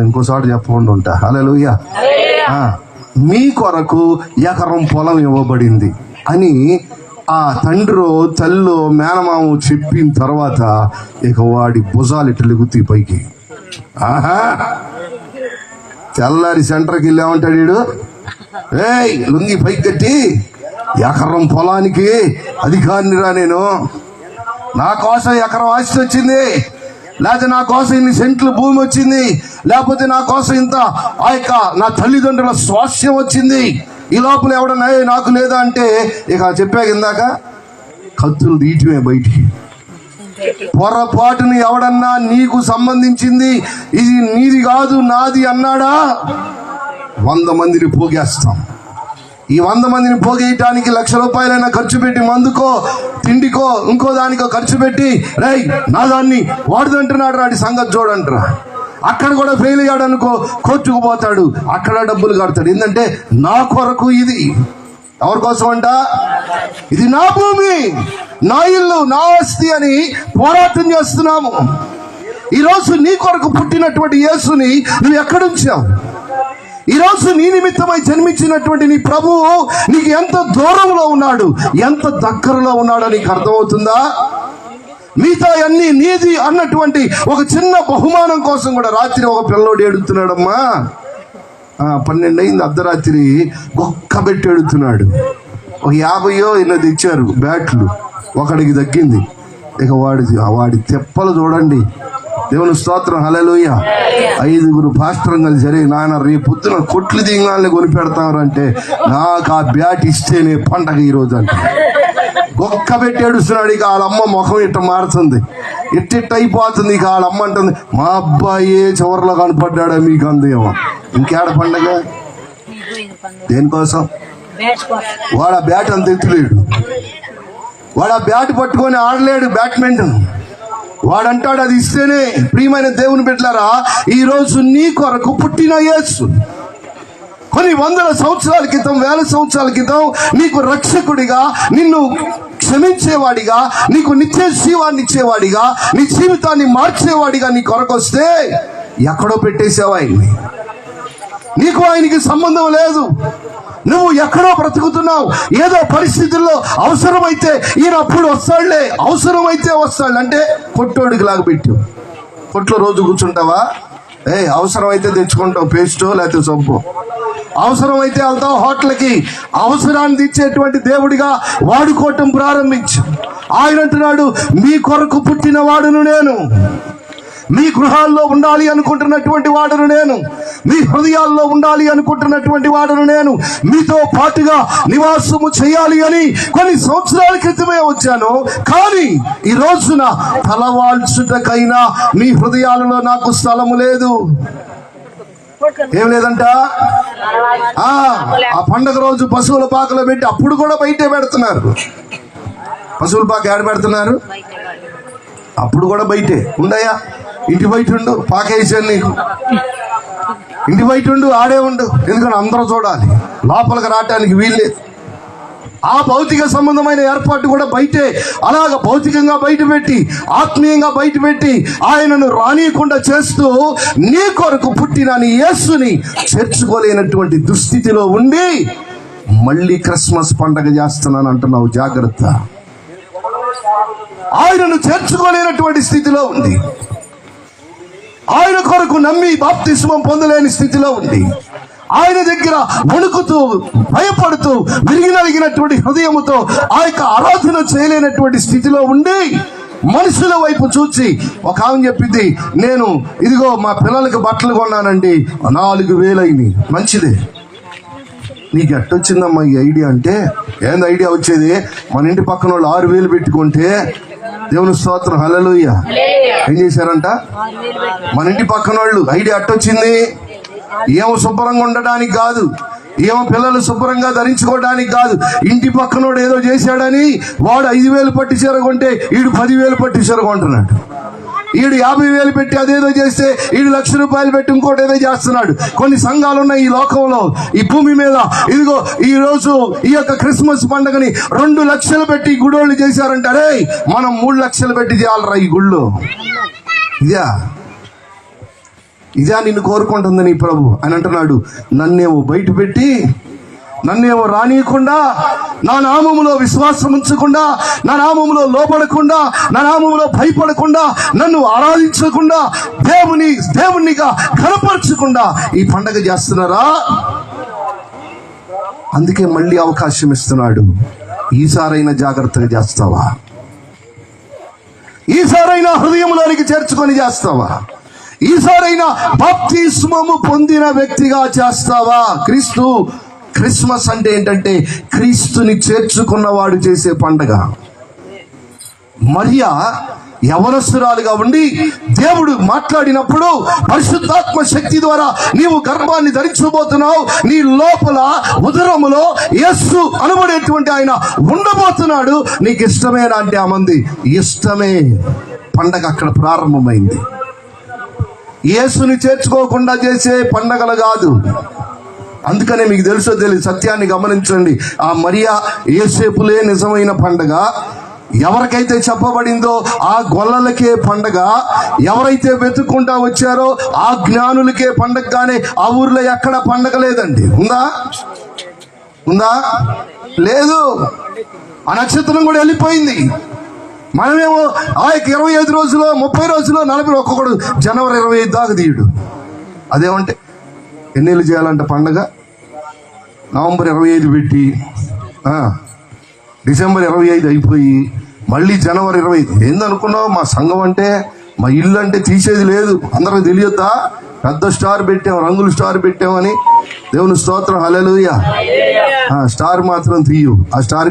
ఇంకోసారి చెప్పకుండా ఉంటా. హల్లెలూయా. మీ కొరకు ఎకరం పొలం ఇవ్వబడింది అని ఆ తండ్రో తల్లో మేనమామ చెప్పిన తర్వాత ఇక వాడి భుజాలు ఇట్లా ఎగుతాయి పైకి. ఆహా, తెల్లారి సెంటర్కి వెళ్ళామంటాడు వీడు, ఏయ్ లుంగి పైకి కట్టి ఎకరం పొలానికి అధికారినిరా నేను, నా కోసం ఎకరం ఆస్తి వచ్చింది, లేకపోతే నా కోసం ఇన్ని సెంట్లు భూమి వచ్చింది, లేకపోతే నా కోసం ఇంత ఆ యొక్క నా తల్లిదండ్రుల స్వాస్థ్యం వచ్చింది, ఈ లోపల ఎవడన్నా నాకు లేదా అంటే ఇక చెప్పాక ఇందాక కత్తులు తీయటమే బయటికి. పొరపాటుని ఎవడన్నా నీకు సంబంధించింది ఇది నీది కాదు నాది అన్నాడా 100 మందిని పోగేస్తాం. ఈ 100 మందిని పోగేయటానికి ₹1,00,000 ఖర్చు పెట్టి మందుకో తిండికో ఇంకో దానికో ఖర్చు పెట్టి రేయ్ నా దాన్ని వాడుదంటున్నాడు రాడి సంగతి చూడంటారా. అక్కడ కూడా ఫెయిల్ అయ్యాడు అనుకో, కోర్టుకు పోతాడు, అక్కడ డబ్బులు కడతాడు. ఏంటంటే నా కొరకు ఇది ఎవరి కోసం అంట, ఇది నా భూమి, నా ఇల్లు, నా ఆస్తి అని పోరాటం చేస్తున్నాము. ఈరోజు నీ కొరకు పుట్టినటువంటి యేసుని నువ్వు ఎక్కడుంచావు? ఈరోజు నీ నిమిత్తమై జన్మించినటువంటి నీ ప్రభువు నీకు ఎంత దూరంలో ఉన్నాడు, ఎంత దగ్గరలో ఉన్నాడో నీకు అర్థమవుతుందా? మిగతా అన్ని నీది అన్నటువంటి ఒక చిన్న బహుమానం కోసం కూడా రాత్రి ఒక పిల్లోడు ఏడుతున్నాడమ్మా. 12 అయింది అర్ధరాత్రి, ఒక్కబెట్టి ఏడుతున్నాడు. ఒక 50 ఎన్నో తెచ్చారు బ్యాట్లు, ఒకడికి దక్కింది. ఇక వాడి తెప్పలు చూడండి. దేవుని స్తోత్రం, హల్లెలూయా. 5 పాస్టర్లు కలిసి సరే నాయన రేపు పొద్దున కొట్లు దింగాలని కొనిపెడతారంటే నాకు ఆ బ్యాట్ ఇస్తేనే పండగ ఈరోజు అంటే ఒక్క పెట్టి ఏడుస్తున్నాడు. ఇక వాళ్ళమ్మ ముఖం ఇట్ట మారుతుంది, ఇట్టిట్ట అయిపోతుంది. ఇక వాళ్ళమ్మ అంటుంది, మా అబ్బాయే చివరిలో కనపడ్డాడా మీకు అందేమో. ఇంకేడ పండగ? దేనికోసం? వాడు ఆ బ్యాట్ అంత ఎత్తులేడు, వాడు ఆ బ్యాట్ పట్టుకొని ఆడలేడు బ్యాడ్మింటన్. వాడంటాడు అది ఇస్తేనే. ప్రియమైన దేవుని బిడ్డలారా, ఈరోజు నీ కొరకు పుట్టిన యేసు కొన్ని 100 సంవత్సరాల క్రితం, 1000 సంవత్సరాల క్రితం నీకు రక్షకుడిగా, నిన్ను క్షమించేవాడిగా, నీకు నిత్య జీవాన్ని ఇచ్చేవాడిగా, నీ జీవితాన్ని మార్చేవాడిగా నీ కొరకు వస్తే ఎక్కడో పెట్టేసావు ఆయన్ని. నీకు ఆయనకి సంబంధం లేదు. నువ్వు ఎక్కడో బ్రతుకుతున్నావు. ఏదో పరిస్థితుల్లో అవసరమైతే ఈయన అప్పుడు వస్తాడులే, అవసరమైతే వస్తాడు అంటే కొట్టోడికి లాగా పెట్టావు. కొట్లో రోజు కూర్చుంటావా? అవసరమైతే తెచ్చుకుంటావు పేస్టో లేకపోతే సబ్బు, అవసరమైతే వెళ్తావు హోటల్కి. అవసరాన్ని ఇచ్చేటువంటి దేవుడిగా వాడుకోవటం ప్రారంభించు. ఆయన అంటున్నాడు, మీ కొరకు పుట్టిన వాడును నేను, మీ గృహాల్లో ఉండాలి అనుకుంటున్నటువంటి వాడును నేను, మీ హృదయాల్లో ఉండాలి అనుకుంటున్నటువంటి వాడును నేను, మీతో పాటుగా నివాసము చేయాలి అని కొన్ని సంవత్సరాల క్రితమే వచ్చాను. కానీ ఈ రోజున తలవాల్చుటకైనా మీ హృదయాలలో నాకు స్థలము లేదు. ఏం లేదంట. ఆ పండగ రోజు పశువుల పాకలో పెట్టి అప్పుడు కూడా బయటే పెడుతున్నారు. పశువుల పాక ఏడ పెడుతున్నారు? అప్పుడు కూడా బయటే. ఉండయా, ఇంటి బయట ఉండు, పాకేసాను నీకు, ఇంటి బయట ఉండు, ఆడే ఉండు. ఎందుకంటే అందరూ చూడాలి, లోపలికి రావటానికి వీల్లేదు. ఆ భౌతిక సంబంధమైన ఏర్పాటు కూడా బయటే. అలాగ భౌతికంగా బయట పెట్టి, ఆత్మీయంగా బయట పెట్టి, ఆయనను రానియకుండా చేస్తూ నీ కొరకు పుట్టిన నీ యేసుని చేర్చుకోలేనటువంటి దుస్థితిలో ఉండి మళ్ళీ క్రిస్మస్ పండగ చేస్తున్నాను అంటున్నావు. జాగ్రత్త. ఆయనను చేర్చుకోలేనటువంటి స్థితిలో ఉంది, ఆయన కొరకు నమ్మి బాప్తిస్మం పొందలేని స్థితిలో ఉంది, ఆయన దగ్గర వణుకుతూ భయపడుతూ విరిగినలిగినటువంటి హృదయముతో ఆ యొక్క ఆరాధన చేయలేనటువంటి స్థితిలో ఉండి మనుషుల వైపు చూచి ఒక ఆమె చెప్పింది, నేను ఇదిగో మా పిల్లలకి బట్టలు కొన్నానండి, 4,000 అయింది. మంచిదే, నీకు ఎట్టొచ్చిందమ్మా ఈ ఐడియా అంటే, ఏంది ఐడియా వచ్చేది? మన ఇంటి పక్కన వాళ్ళు 6,000 పెట్టుకుంటే, దేవుని స్తోత్రం, హల్లెలూయా. ఏం చేశారంట? మన ఇంటి పక్కన వాళ్ళు ఐడియా అట్టొచ్చింది. ఏమో శుభ్రంగా ఉండడానికి కాదు, ఏమో పిల్లలు శుభ్రంగా ధరించుకోవడానికి కాదు, ఇంటి పక్కనోడు ఏదో చేశాడని వాడు 5,000 పట్టి చీర కొంటే ఈడు 10,000 పట్టి చీర కొంటున్నాడు. ఈడు 50,000 పెట్టి అదేదో చేస్తే ఈడు ₹1,00,000 పెట్టి ఇంకోటి ఏదో చేస్తున్నాడు. కొన్ని సంఘాలు ఉన్నాయి ఈ లోకంలో, ఈ భూమి మీద. ఇదిగో ఈ రోజు ఈ యొక్క క్రిస్మస్ పండుగని 2 లక్షలు పెట్టి గుడోళ్ళు చేశారంటారే, మనం 3 లక్షలు పెట్టి చేయాలరా ఈ గుళ్ళు. ఇదా నిన్ను కోరుకుంటుంది నీ ప్రభు అని అంటున్నాడు. నన్నేమో బయట పెట్టి నన్నేమో రానియకుండా, నా నామములో విశ్వాసం ఉంచకుండా, నా నామములో లోబడకుండా, నా నామములో భయపడకుండా, నన్ను ఆరాధించకుండా, దేవునిగా కనపరచకుండా ఈ పండగ చేస్తున్నారా? అందుకే మళ్ళీ అవకాశం ఇస్తున్నాడు. ఈసారైనా జాగ్రత్తగా చేస్తావా? ఈసారైనా హృదయంలోనికి చేర్చుకొని చేస్తావా? ఈసారైనా బాప్తిస్మము పొందిన వ్యక్తిగా చేస్తావా? క్రిస్మస్ అంటే ఏంటంటే క్రీస్తుని చేర్చుకున్నవాడు చేసే పండగ. మరియా యవనస్తురాలుగా ఉండి దేవుడు మాట్లాడినప్పుడు పరిశుద్ధాత్మ శక్తి ద్వారా నీవు గర్భాన్ని ధరించబోతున్నావు, నీ లోపల ఉదరములో యేసు అనబడేటువంటి ఆయన ఉండబోతున్నాడు, నీకు ఇష్టమేనా అంటే ఆమంది ఇష్టమే. పండగ అక్కడ ప్రారంభమైంది. యేసుని చేర్చుకోకుండా చేసే పండగలు కాదు. అందుకనే మీకు తెలుసో తెలియదు సత్యాన్ని గమనించండి. ఆ మరియా యేసేపులే నిజమైన పండగ. ఎవరికైతే చెప్పబడిందో ఆ గొల్లలకే పండగ. ఎవరైతే వెతుక్కుంటా వచ్చారో ఆ జ్ఞానులకే పండగ. కానీ ఆ ఊర్లో ఎక్కడ పండగ లేదండి. ఉందా? లేదు. ఆ నక్షత్రం కూడా వెళ్ళిపోయింది. మనమేమో 25 రోజులు, 30 రోజులు, 40, ఒక్కొక్కడు జనవరి 25 దాకా తీయడు. అదేమంటే ఎన్నేళ్ళు చేయాలంట పండగ? నవంబర్ 25 పెట్టి డిసెంబర్ 25 అయిపోయి మళ్ళీ జనవరి 25. ఏందనుకున్నావు? మా సంఘం అంటే, మా ఇల్లు అంటే తీసేది లేదు. అందరికి తెలియద్దా? పెద్ద స్టార్ పెట్టాం, రంగుల స్టార్ పెట్టామని. దేవుని స్తోత్రం, హల్లెలూయా. స్టార్ మాత్రం తీయు. ఆ స్టార్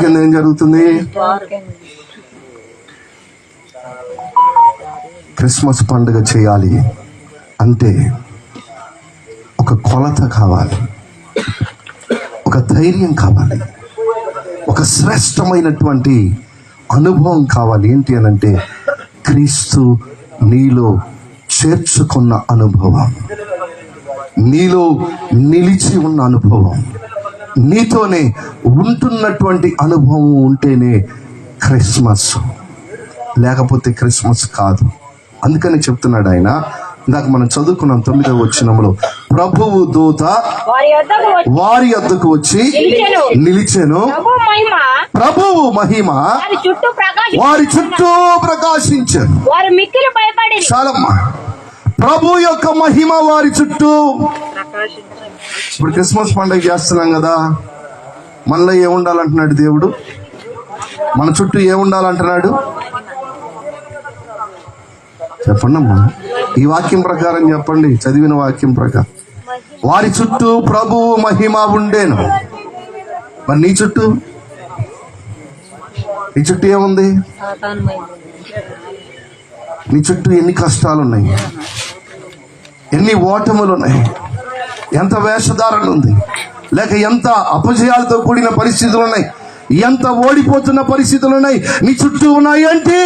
కింద ఏం జరుగుతుంది? క్రిస్మస్ పండుగ చేయాలి అంటే ఒక కొలత కావాలి, ఒక ధైర్యం కావాలి, ఒక శ్రేష్టమైనటువంటి అనుభవం కావాలి. ఏంటి అనంటే క్రీస్తు నీలో చేర్చుకున్న అనుభవం, నీలో నిలిచి ఉన్న అనుభవం, నీతోనే ఉంటున్నటువంటి అనుభవం ఉంటేనే క్రిస్మస్. లేకపోతే క్రిస్మస్ కాదు. అందుకని చెప్తున్నాడు ఆయన. ఇందాక మనం చదువుకున్నాం 9వ వచనంలో, ప్రభువు దూత వారి యొద్దకు వచ్చి నిలిచెను, ప్రభువు మహిమ వారి చుట్టూ ప్రకాశించెను. చాలమ్మా. ప్రభు యొక్క మహిమ వారి చుట్టూ. ఇప్పుడు క్రిస్మస్ పండుగ చేస్తున్నాం కదా, మనలో ఏముండాలంటున్నాడు దేవుడు? మన చుట్టూ ఏముండాలంటున్నాడు? చెప్పండి అమ్మా. ఈ వాక్యం ప్రకారం చెప్పండి, చదివిన వాక్యం ప్రకారం. వారి చుట్టూ ప్రభువు మహిమ ఉండేను. మరి నీ చుట్టూ ఏముంది? నీ చుట్టూ ఎన్ని కష్టాలు ఉన్నాయి, ఎన్ని ఓటములు ఉన్నాయి, ఎంత వేషధారణ ఉంది, లేక ఎంత అపజయాలతో కూడిన పరిస్థితులు ఉన్నాయి, ఎంత ఓడిపోతున్న పరిస్థితులు ఉన్నాయి నీ చుట్టూ ఉన్నాయి. అంటే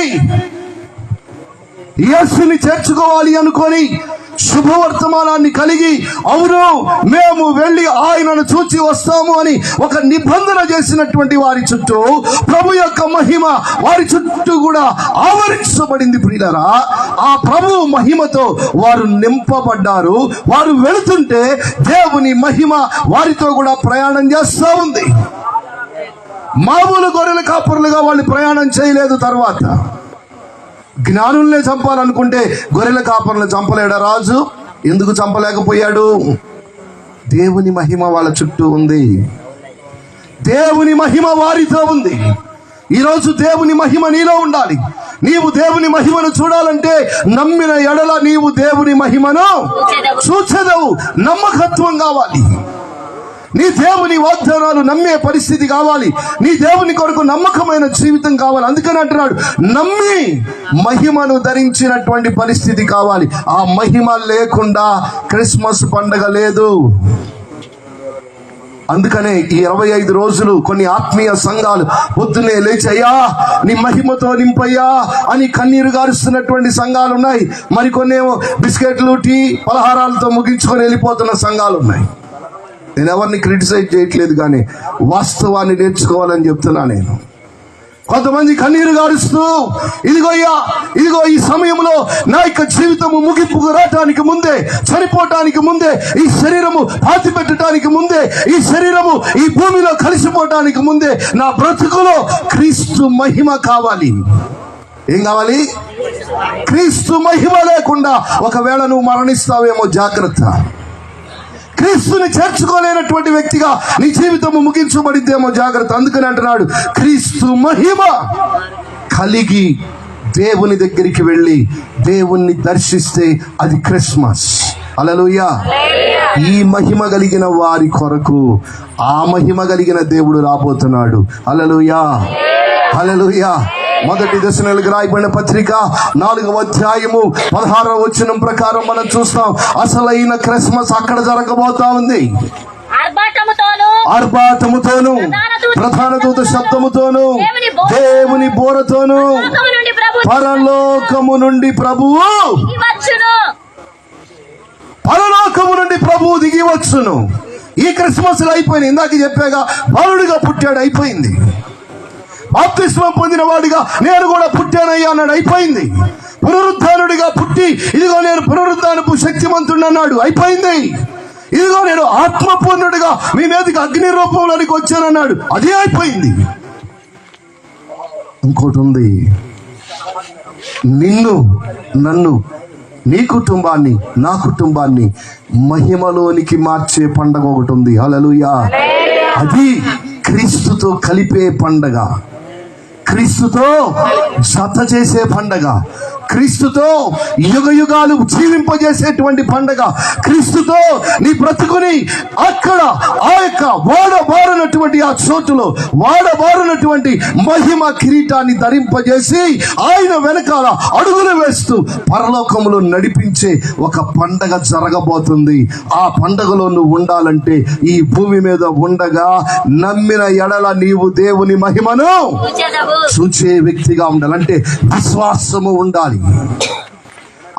యేసుని చేర్చుకోవాలి అనుకొని శుభవర్తమానాన్ని కలిగి, అవును మేము వెళ్ళి ఆయనను చూచి వస్తాము అని ఒక నిబంధన చేసినటువంటి వారి చుట్టూ ప్రభు యొక్క మహిమ వారి చుట్టూ కూడా ఆవరించబడింది. ప్రియులారా, ఆ ప్రభు మహిమతో వారు నింపబడ్డారు. వారు వెళుతుంటే దేవుని మహిమ వారితో కూడా ప్రయాణం చేస్తూ ఉంది. మామూలు గొర్రెల కాపరులుగా వాళ్ళు ప్రయాణం చేయలేదు. తర్వాత జ్ఞానుల్నే చంపాలనుకుంటే గొర్రెల కాపరులను చంపలేడా రాజు? ఎందుకు చంపలేకపోయాడు? దేవుని మహిమ వాళ్ళ చుట్టూ ఉంది. దేవుని మహిమ వారితో ఉంది. ఈరోజు దేవుని మహిమ నీలో ఉండాలి. నీవు దేవుని మహిమను చూడాలంటే నమ్మిన ఎడల నీవు దేవుని మహిమను చూచెదవు. నమ్మకత్వం కావాలి. నీ దేవుని వాగ్దానాలు నమ్మే పరిస్థితి కావాలి. నీ దేవుని కొరకు నమ్మకమైన జీవితం కావాలి. అందుకని అంటున్నాడు, నమ్మి మహిమను ధరించినటువంటి పరిస్థితి కావాలి. ఆ మహిమ లేకుండా క్రిస్మస్ పండగ లేదు. అందుకనే ఈ 25 రోజులు కొన్ని ఆత్మీయ సంఘాలు పొద్దునే లేచయ్యా నీ మహిమతో నింపయ్యా అని కన్నీరు గారుస్తున్నటువంటి సంఘాలు ఉన్నాయి. మరికొన్ని బిస్కెట్లు, టీ, పలహారాలతో ముగించుకొని వెళ్ళిపోతున్న సంఘాలు ఉన్నాయి. నేను ఎవరిని క్రిటిసైజ్ చేయట్లేదు, కానీ వాస్తవాన్ని నేర్చుకోవాలని చెప్తున్నా. నేను కొంతమంది కన్నీరు గారుస్తూ ఇదిగోయ్యా, ఇదిగో ఈ సమయంలో నా యొక్క జీవితము ముగింపుకు రావటానికి ముందే, చనిపోవటానికి ముందే, ఈ శరీరము పాతి పెట్టడానికి ముందే, ఈ శరీరము ఈ భూమిలో కలిసిపోవటానికి ముందే నా బ్రతుకులో క్రీస్తు మహిమ కావాలి. ఏం కావాలి? క్రీస్తు మహిమ లేకుండా ఒకవేళ నువ్వు మరణిస్తావేమో జాగ్రత్త. క్రీస్తుని చేర్చుకోలేనటువంటి వ్యక్తిగా నీ జీవితము ముగించబడిద్దేమో జాగ్రత్త. అందుకని అంటున్నాడు, క్రీస్తు మహిమ కలిగి దేవుని దగ్గరికి వెళ్ళి దేవుణ్ణి దర్శిస్తే అది క్రిస్మస్. హల్లెలూయా. ఈ మహిమ కలిగిన వారి కొరకు ఆ మహిమ కలిగిన దేవుడు రాబోతున్నాడు. హల్లెలూయా, హల్లెలూయా. మొదటి దశలకు రాయబడిన పత్రిక 4వ అధ్యాయము 16వ వచనం ప్రకారం మనం చూస్తాం, అసలైన క్రిస్మస్ అక్కడ జరగబోతా ఉంది. ఆర్భాటముతోను, ప్రధాన దూత శబ్దముతోను, దేవుని బోరతోను, పరలోకము నుండి ప్రభువు దిగి వచ్చును. ఈ క్రిస్మస్ అయిపోయింది. ఇందాక చెప్పాగా, బాలుడిగా పుట్టాడు, అయిపోయింది. బాప్తిస్మం పొందిన వాడిగా నేను కూడా పుట్టానయ్యా అన్నాడు, అయిపోయింది. పునరుద్ధానుడిగా పుట్టి ఇదిగో నేను పునరుద్ధానపు శక్తిమంతుడు అన్నాడు, అయిపోయింది. ఇదిగో నేను ఆత్మపూర్ణుడిగా మీ మీదకి అగ్ని రూపంలోనికి వచ్చానన్నాడు, అది అయిపోయింది. ఇంకోటి ఉంది, నిన్ను, నన్ను, నీ కుటుంబాన్ని, నా కుటుంబాన్ని మహిమలోనికి మార్చే పండగ ఒకటి ఉంది. హల్లెలూయా. అది క్రీస్తుతో కలిపే పండగ, క్రీస్తుతో జత చేసే పండగ, క్రీస్తుతో యుగ యుగాలు జీవింపజేసేటువంటి పండగ, క్రీస్తుతో నీ బ్రతుకుని అక్కడ ఆ యొక్క వాడబారినటువంటి ఆ చోటులో వాడబారినటువంటి మహిమ కిరీటాన్ని ధరింపజేసి ఆయన వెనకాల అడుగులు వేస్తూ పరలోకములో నడిపించే ఒక పండగ జరగబోతుంది. ఆ పండగలో నువ్వు ఉండాలంటే ఈ భూమి మీద ఉండగా నమ్మిన ఎడల నీవు దేవుని మహిమను చూచే వ్యక్తిగా ఉండాలంటే విశ్వాసము ఉండాలి.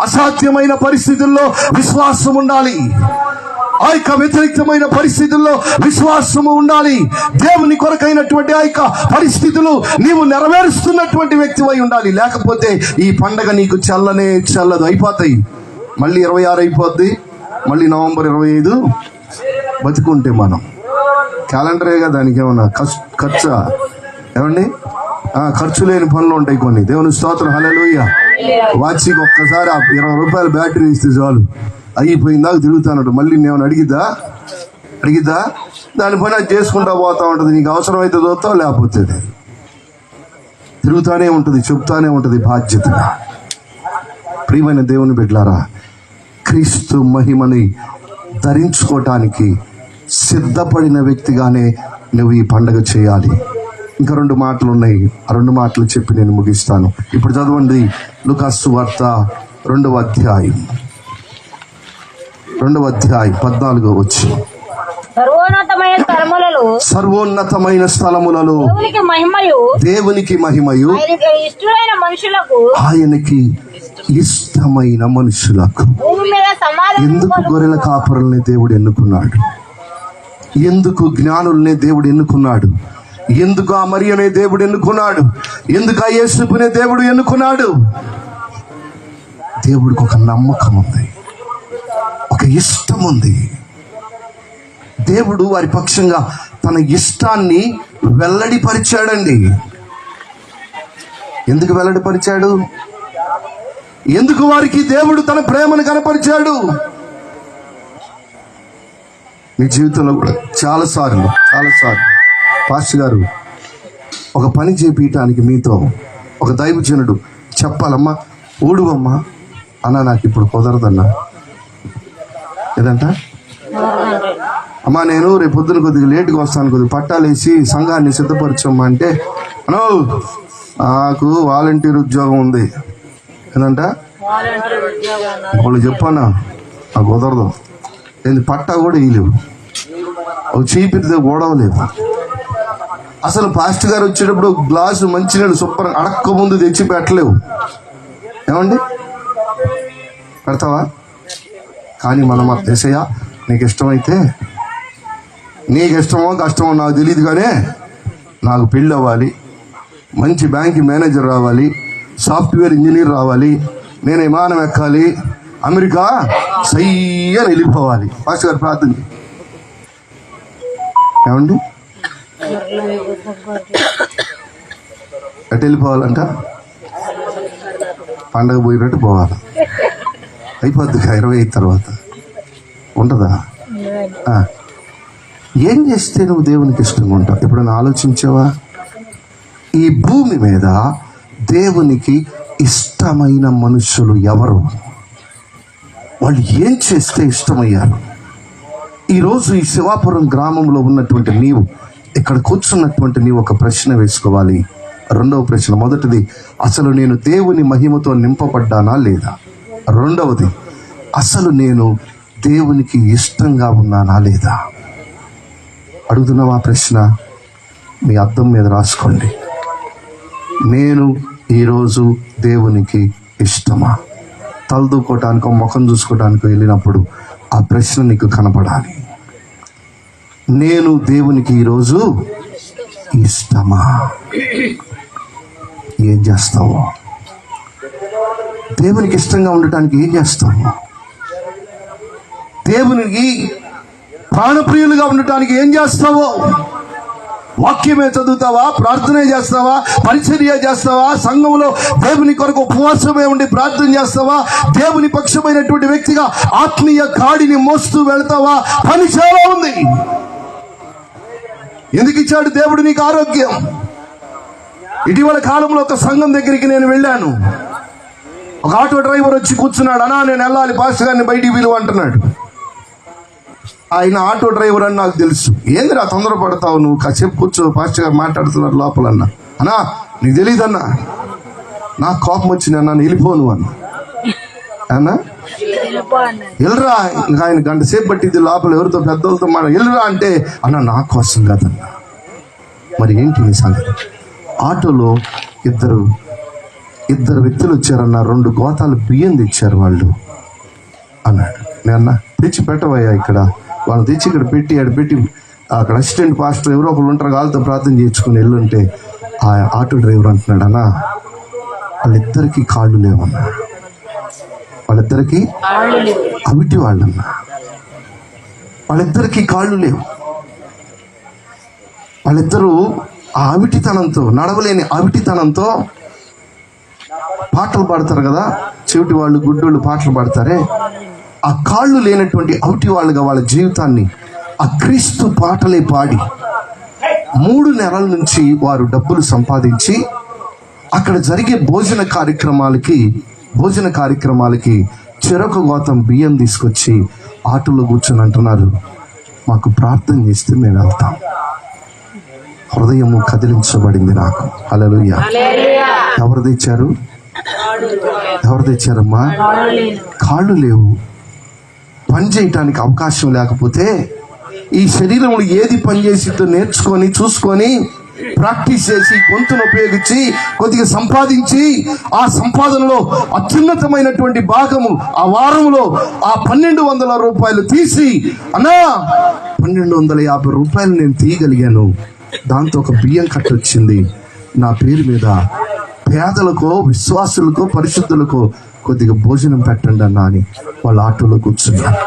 అసాధ్యమైన పరిస్థితుల్లో విశ్వాసం ఉండాలి. ఆ యొక్క వ్యతిరేకమైన పరిస్థితుల్లో విశ్వాసము ఉండాలి. దేవుని కొరకైనటువంటి ఆ యొక్క పరిస్థితులు నీవు నెరవేరుస్తున్నటువంటి వ్యక్తివై ఉండాలి. లేకపోతే ఈ పండగ నీకు చల్లనే చల్లదు. అయిపోతాయి. మళ్ళీ 26 అయిపోద్ది, మళ్ళీ నవంబర్ 25 బతుకుంటే మనం క్యాలెండరేగా, దానికి ఏమన్నా ఖర్చా? ఏమండి, ఖర్చు లేని పనులు ఉంటాయి కొన్ని. దేవుని స్తోత్రం. హల్లెలూయా. వాచికి ఒక్కసారి 20 రూపాయలు బ్యాటరీ ఇస్తే చాలు, అయిపోయిందాక తిరుగుతానట్టు. మళ్ళీ నేను అడిగిద్దా? దాని పని అది చేసుకుంటా పోతా ఉంటుంది. నీకు అవసరమైతే చూస్తావు, లేకపోతే తిరుగుతానే ఉంటుంది, చెప్తానే ఉంటుంది బాధ్యతగా. ప్రియమైన దేవుని బిడ్డలారా, క్రీస్తు మహిమని ధరించుకోవటానికి సిద్ధపడిన వ్యక్తిగానే నువ్వు ఈ పండగ చేయాలి. ఇంకా 2 మాటలు ఉన్నాయి, ఆ 2 మాటలు చెప్పి నేను ముగిస్తాను. ఇప్పుడు చదవండి, లూకాసు సువార్త 2వ అధ్యాయం 14వ వచనం. సర్వోన్నతమైన స్థలములలో దేవునికి మహిమయు ఆయనకి ఇష్టమైన మనుషులకు. ఎందుకు గొర్రెల కాపరుల్ని దేవుడు ఎన్నుకున్నాడు? ఎందుకు జ్ఞానుల్ని దేవుడు ఎన్నుకున్నాడు? ఎందుకు ఆ మరియనే దేవుడు ఎన్నుకున్నాడు? ఎందుకు ఆ యేసునే దేవుడు ఎన్నుకున్నాడు? దేవుడికి ఒక నమ్మకం ఉంది, ఒక ఇష్టం ఉంది. దేవుడు వారి పక్షంగా తన ఇష్టాన్ని వెల్లడిపరిచాడండి. ఎందుకు వెల్లడిపరిచాడు? ఎందుకు వారికి దేవుడు తన ప్రేమను కనపరిచాడు? మీ జీవితంలో కూడా చాలాసార్లు పాస్టర్ గారు ఒక పని చేపించడానికి మీతో ఒక దైవజనుడు చెప్పాలమ్మా, ఊడువమ్మా అన్న, నాకు ఇప్పుడు కుదరదన్నా. ఏదంట? అమ్మా నేను రేపు పొద్దున కొద్దిగా లేటుగా వస్తాను, కొద్దిగా పట్టాలేసి సంఘాన్ని సిద్ధపరచమ్మా అంటే, అనో నాకు వాలంటీర్ ఉద్యోగం ఉంది. ఏదంట? వాళ్ళు చెప్పానా, నాకు కుదరదు. ఏంది, పట్టా కూడా వేయలేవు, చీపితే గొడవలేదు. అసలు పాస్టర్ గారు వచ్చేటప్పుడు గ్లాసు మంచినీళ్ళు శుభ్రంగా అడక్క ముందు తెచ్చి పెట్టలేవు. ఏమండి, పెడతావా? కానీ మనం ఏసయ్యా నీకు ఇష్టమైతే, నీకు ఇష్టమో కష్టమో నాకు తెలియదు, కానీ నాకు పెళ్ళి అవ్వాలి, మంచి బ్యాంక్ మేనేజర్ రావాలి, సాఫ్ట్వేర్ ఇంజనీర్ రావాలి, నేను విమానం ఎక్కాలి, అమెరికా సై అని వెళ్ళిపోవాలి. పాస్టర్ గారు ప్రార్థన ఏమండి, ఎటు వెళ్ళిపోవాలంట? పండగ పోయినట్టు పోవాలి. అయిపోద్ది 25 తర్వాత ఉంటుందా? ఏం చేస్తే నువ్వు దేవునికి ఇష్టంగా ఉంటావు? ఎప్పుడైనా ఆలోచించావా? ఈ భూమి మీద దేవునికి ఇష్టమైన మనుషులు ఎవరు? వాళ్ళు ఏం చేస్తే ఇష్టమయ్యారు? ఈరోజు ఈ శివాపురం గ్రామంలో ఉన్నటువంటి నీవు, ఇక్కడ కూర్చున్నటువంటి నీవు ఒక ప్రశ్న వేసుకోవాలి. రెండవ ప్రశ్న, మొదటిది, అసలు నేను దేవుని మహిమతో నింపబడ్డానా లేదా? రెండవది, అసలు నేను దేవునికి ఇష్టంగా ఉన్నానా లేదా? అడుగుతున్నావా ప్రశ్న? మీ అద్దం మీద రాసుకోండి. నేను ఈరోజు దేవునికి ఇష్టమా? తలదూకోవటానికో ముఖం చూసుకోవటానికో వెళ్ళినప్పుడు ఆ ప్రశ్న నీకు కనపడాలి. నేను దేవునికి ఈరోజు ఇష్టమా? ఏం చేస్తావు? దేవునికి ఇష్టంగా ఉండటానికి ఏం చేస్తావు? దేవునికి ప్రాణప్రియులుగా ఉండటానికి ఏం చేస్తావో? వాక్యమే చదువుతావా? ప్రార్థనే చేస్తావా? పరిచర్య చేస్తావా? సంఘంలో దేవుని కొరకు ఉపవాసమే ఉండి ప్రార్థన చేస్తావా? దేవుని పక్షమైనటువంటి వ్యక్తిగా ఆత్మీయ కాడిని మోస్తూ వెళ్తావా? పని చాలా ఉంది. ఎందుకు ఇచ్చాడు దేవుడు నీకు ఆరోగ్యం? ఇటీవల కాలంలో ఒక సంఘం దగ్గరికి నేను వెళ్ళాను. ఒక ఆటో డ్రైవర్ వచ్చి కూర్చున్నాడు. అన్నా నేను వెళ్ళాలి, పాస్టర్ గారిని బయటికి పిలువ అంటున్నాడు. ఆయన ఆటో డ్రైవర్ అని నాకు తెలుసు. ఏందిరా తొందరపడతావు నువ్వు, కాసేపు కూర్చో, పాస్టర్ గారు మాట్లాడుతున్నారు లోపల అన్నా. అన్నా నీకు తెలియదన్నా, నాకు కోపం వచ్చింది అన్నా, వెళ్ళిపోను అన్నా. అన్నా వెళ్ళరా, ఇంకా ఆయన గంట సేపు పట్టింది లోపల ఎవరితో పెద్దలతో వెళ్ళరా అంటే, అన్న నా కోసం కాదన్నా. మరి ఏంటి నీ సంగతి? ఆటోలో ఇద్దరు వ్యక్తులు వచ్చారన్న, 2 గోతాలు బియ్యం తెచ్చారు వాళ్ళు అన్నాడు. నేనన్నా తెచ్చి పెట్టవయ్యా, ఇక్కడ వాళ్ళు తెచ్చి ఇక్కడ పెట్టి అక్కడ అసిస్టెంట్ పాస్టర్ ఎవరో ఒకరు ఉంటారు, వాళ్ళతో ప్రార్థన చేయించుకుని వెళ్ళుంటే ఆ ఆటో డ్రైవర్ అంటున్నాడు, అన్నా వాళ్ళిద్దరికీ కాళ్ళు లేవన్నా, వాళ్ళిద్దరికీ అవిటి వాళ్ళన్నా, వాళ్ళిద్దరికీ కాళ్ళు లేవు. వాళ్ళిద్దరూ ఆ అవిటితనంతో, నడవలేని అవిటితనంతో పాటలు పాడతారు కదా, చెవిటి వాళ్ళు గుడ్డోళ్ళు పాటలు పాడతారే, ఆ కాళ్ళు లేనటువంటి అవిటి వాళ్ళుగా వాళ్ళ జీవితాన్ని ఆ క్రీస్తు పాటలే పాడి 3 నెలల నుంచి వారు డబ్బులు సంపాదించి అక్కడ జరిగే భోజన కార్యక్రమాలకి చెరొక గోతం బియ్యం తీసుకొచ్చి ఆటోలో కూర్చొని అంటున్నారు, మాకు ప్రార్థన చేస్తే మేము వెళ్తాం. హృదయము కదిలించబడింది నాకు. హల్లెలూయా. ఎవరు తెచ్చారమ్మా? కాళ్ళు లేవు, పని చేయటానికి అవకాశం లేకపోతే ఈ శరీరంలో ఏది పని చేసిందో నేర్చుకొని చూసుకొని ప్రాక్టీస్ చేసి గొంతును ఉపయోగించి కొద్దిగా సంపాదించి ఆ సంపాదనలో అత్యున్నతమైనటువంటి భాగము ఆ వారంలో ఆ 1200 రూపాయలు తీసి, అన్నా 1250 రూపాయలు నేను తీయగలిగాను, దాంతో ఒక బియ్యం కట్ట వచ్చింది, నా పేరు మీద పేదలకో విశ్వాసులకో పరిశుద్ధులకో కొద్దిగా భోజనం పెట్టండి అన్నా అని వాళ్ళ ఆటోలో కూర్చున్నారు.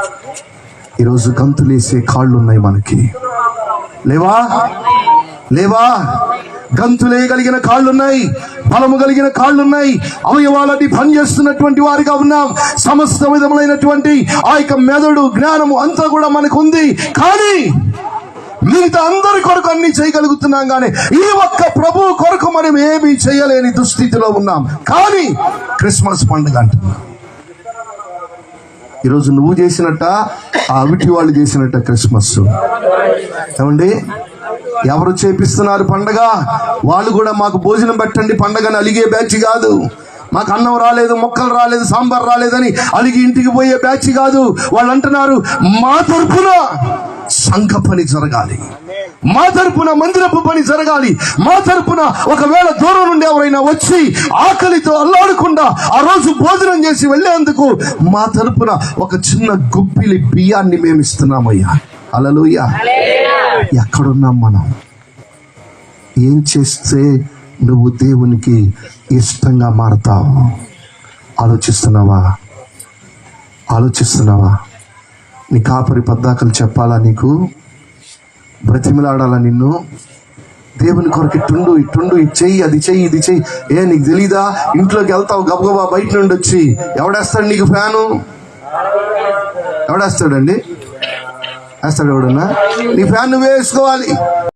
ఈరోజు గంతులేసే కాళ్ళు ఉన్నాయి మనకి, లేవా? గంతులేయగలిగిన కాళ్ళున్నాయి, బలము కలిగిన కాళ్ళున్నాయి, అవయవాలన్నీ పనిచేస్తున్నటువంటి వారిగా ఉన్నాం. సమస్త విధములైనటువంటి ఆ యొక్క మెదడు జ్ఞానము అంతా కూడా మనకు ఉంది. కానీ మిగతా అందరి కొరకు అన్ని చేయగలుగుతున్నాం, కానీ ఈ ఒక్క ప్రభు కొరకు మనం ఏమీ చేయలేని దుస్థితిలో ఉన్నాం. కానీ క్రిస్మస్ పండుగ అంటున్నాం. ఈరోజు నువ్వు చేసినట్ట, ఆ అవిటి వాళ్ళు చేసినట్ట క్రిస్మస్. ఏమండి, ఎవరు చేపిస్తున్నారు పండగ? వాళ్ళు కూడా మాకు భోజనం పెట్టండి పండగని అలిగే బ్యాచ్ కాదు. మాకు అన్నం రాలేదు, మొక్కలు రాలేదు, సాంబార్ రాలేదని అలిగి ఇంటికి పోయే బ్యాచ్ కాదు. వాళ్ళు అంటున్నారు, మా తరపున సంఘ పని జరగాలి, మా తరపున మందిరపు పని జరగాలి, మా తరపున ఒకవేళ దూరం నుండి ఎవరైనా వచ్చి ఆకలితో అల్లాడకుండా ఆ రోజు భోజనం చేసి వెళ్ళేందుకు మా తరపున ఒక చిన్న గుప్పిలి బియ్యాన్ని మేము ఇస్తున్నామయ్యా. హల్లెలూయా. ఎక్కడున్నాం మనం? ఏం చేస్తే నువ్వు దేవునికి ఇష్టంగా మారతావు. ఆలోచిస్తున్నావా? నీ కాపరి పద్దాకలు చెప్పాలా? నీకు బ్రతిమలాడాలా? నిన్ను దేవుని కొరకు ఇట్టుండు, ఇది చెయ్యి, అది చెయ్యి, ఇది చెయ్యి. నీకు తెలీదా? ఇంట్లోకి వెళ్తావు గబగబా, బయట నుండి వచ్చి ఎవడేస్తాడు నీకు ఫ్యాను? ఎవడేస్తాడండి? వేస్తాడు ఎవడన్నా? నీ ఫ్యాన్ నువ్వే వేసుకోవాలి.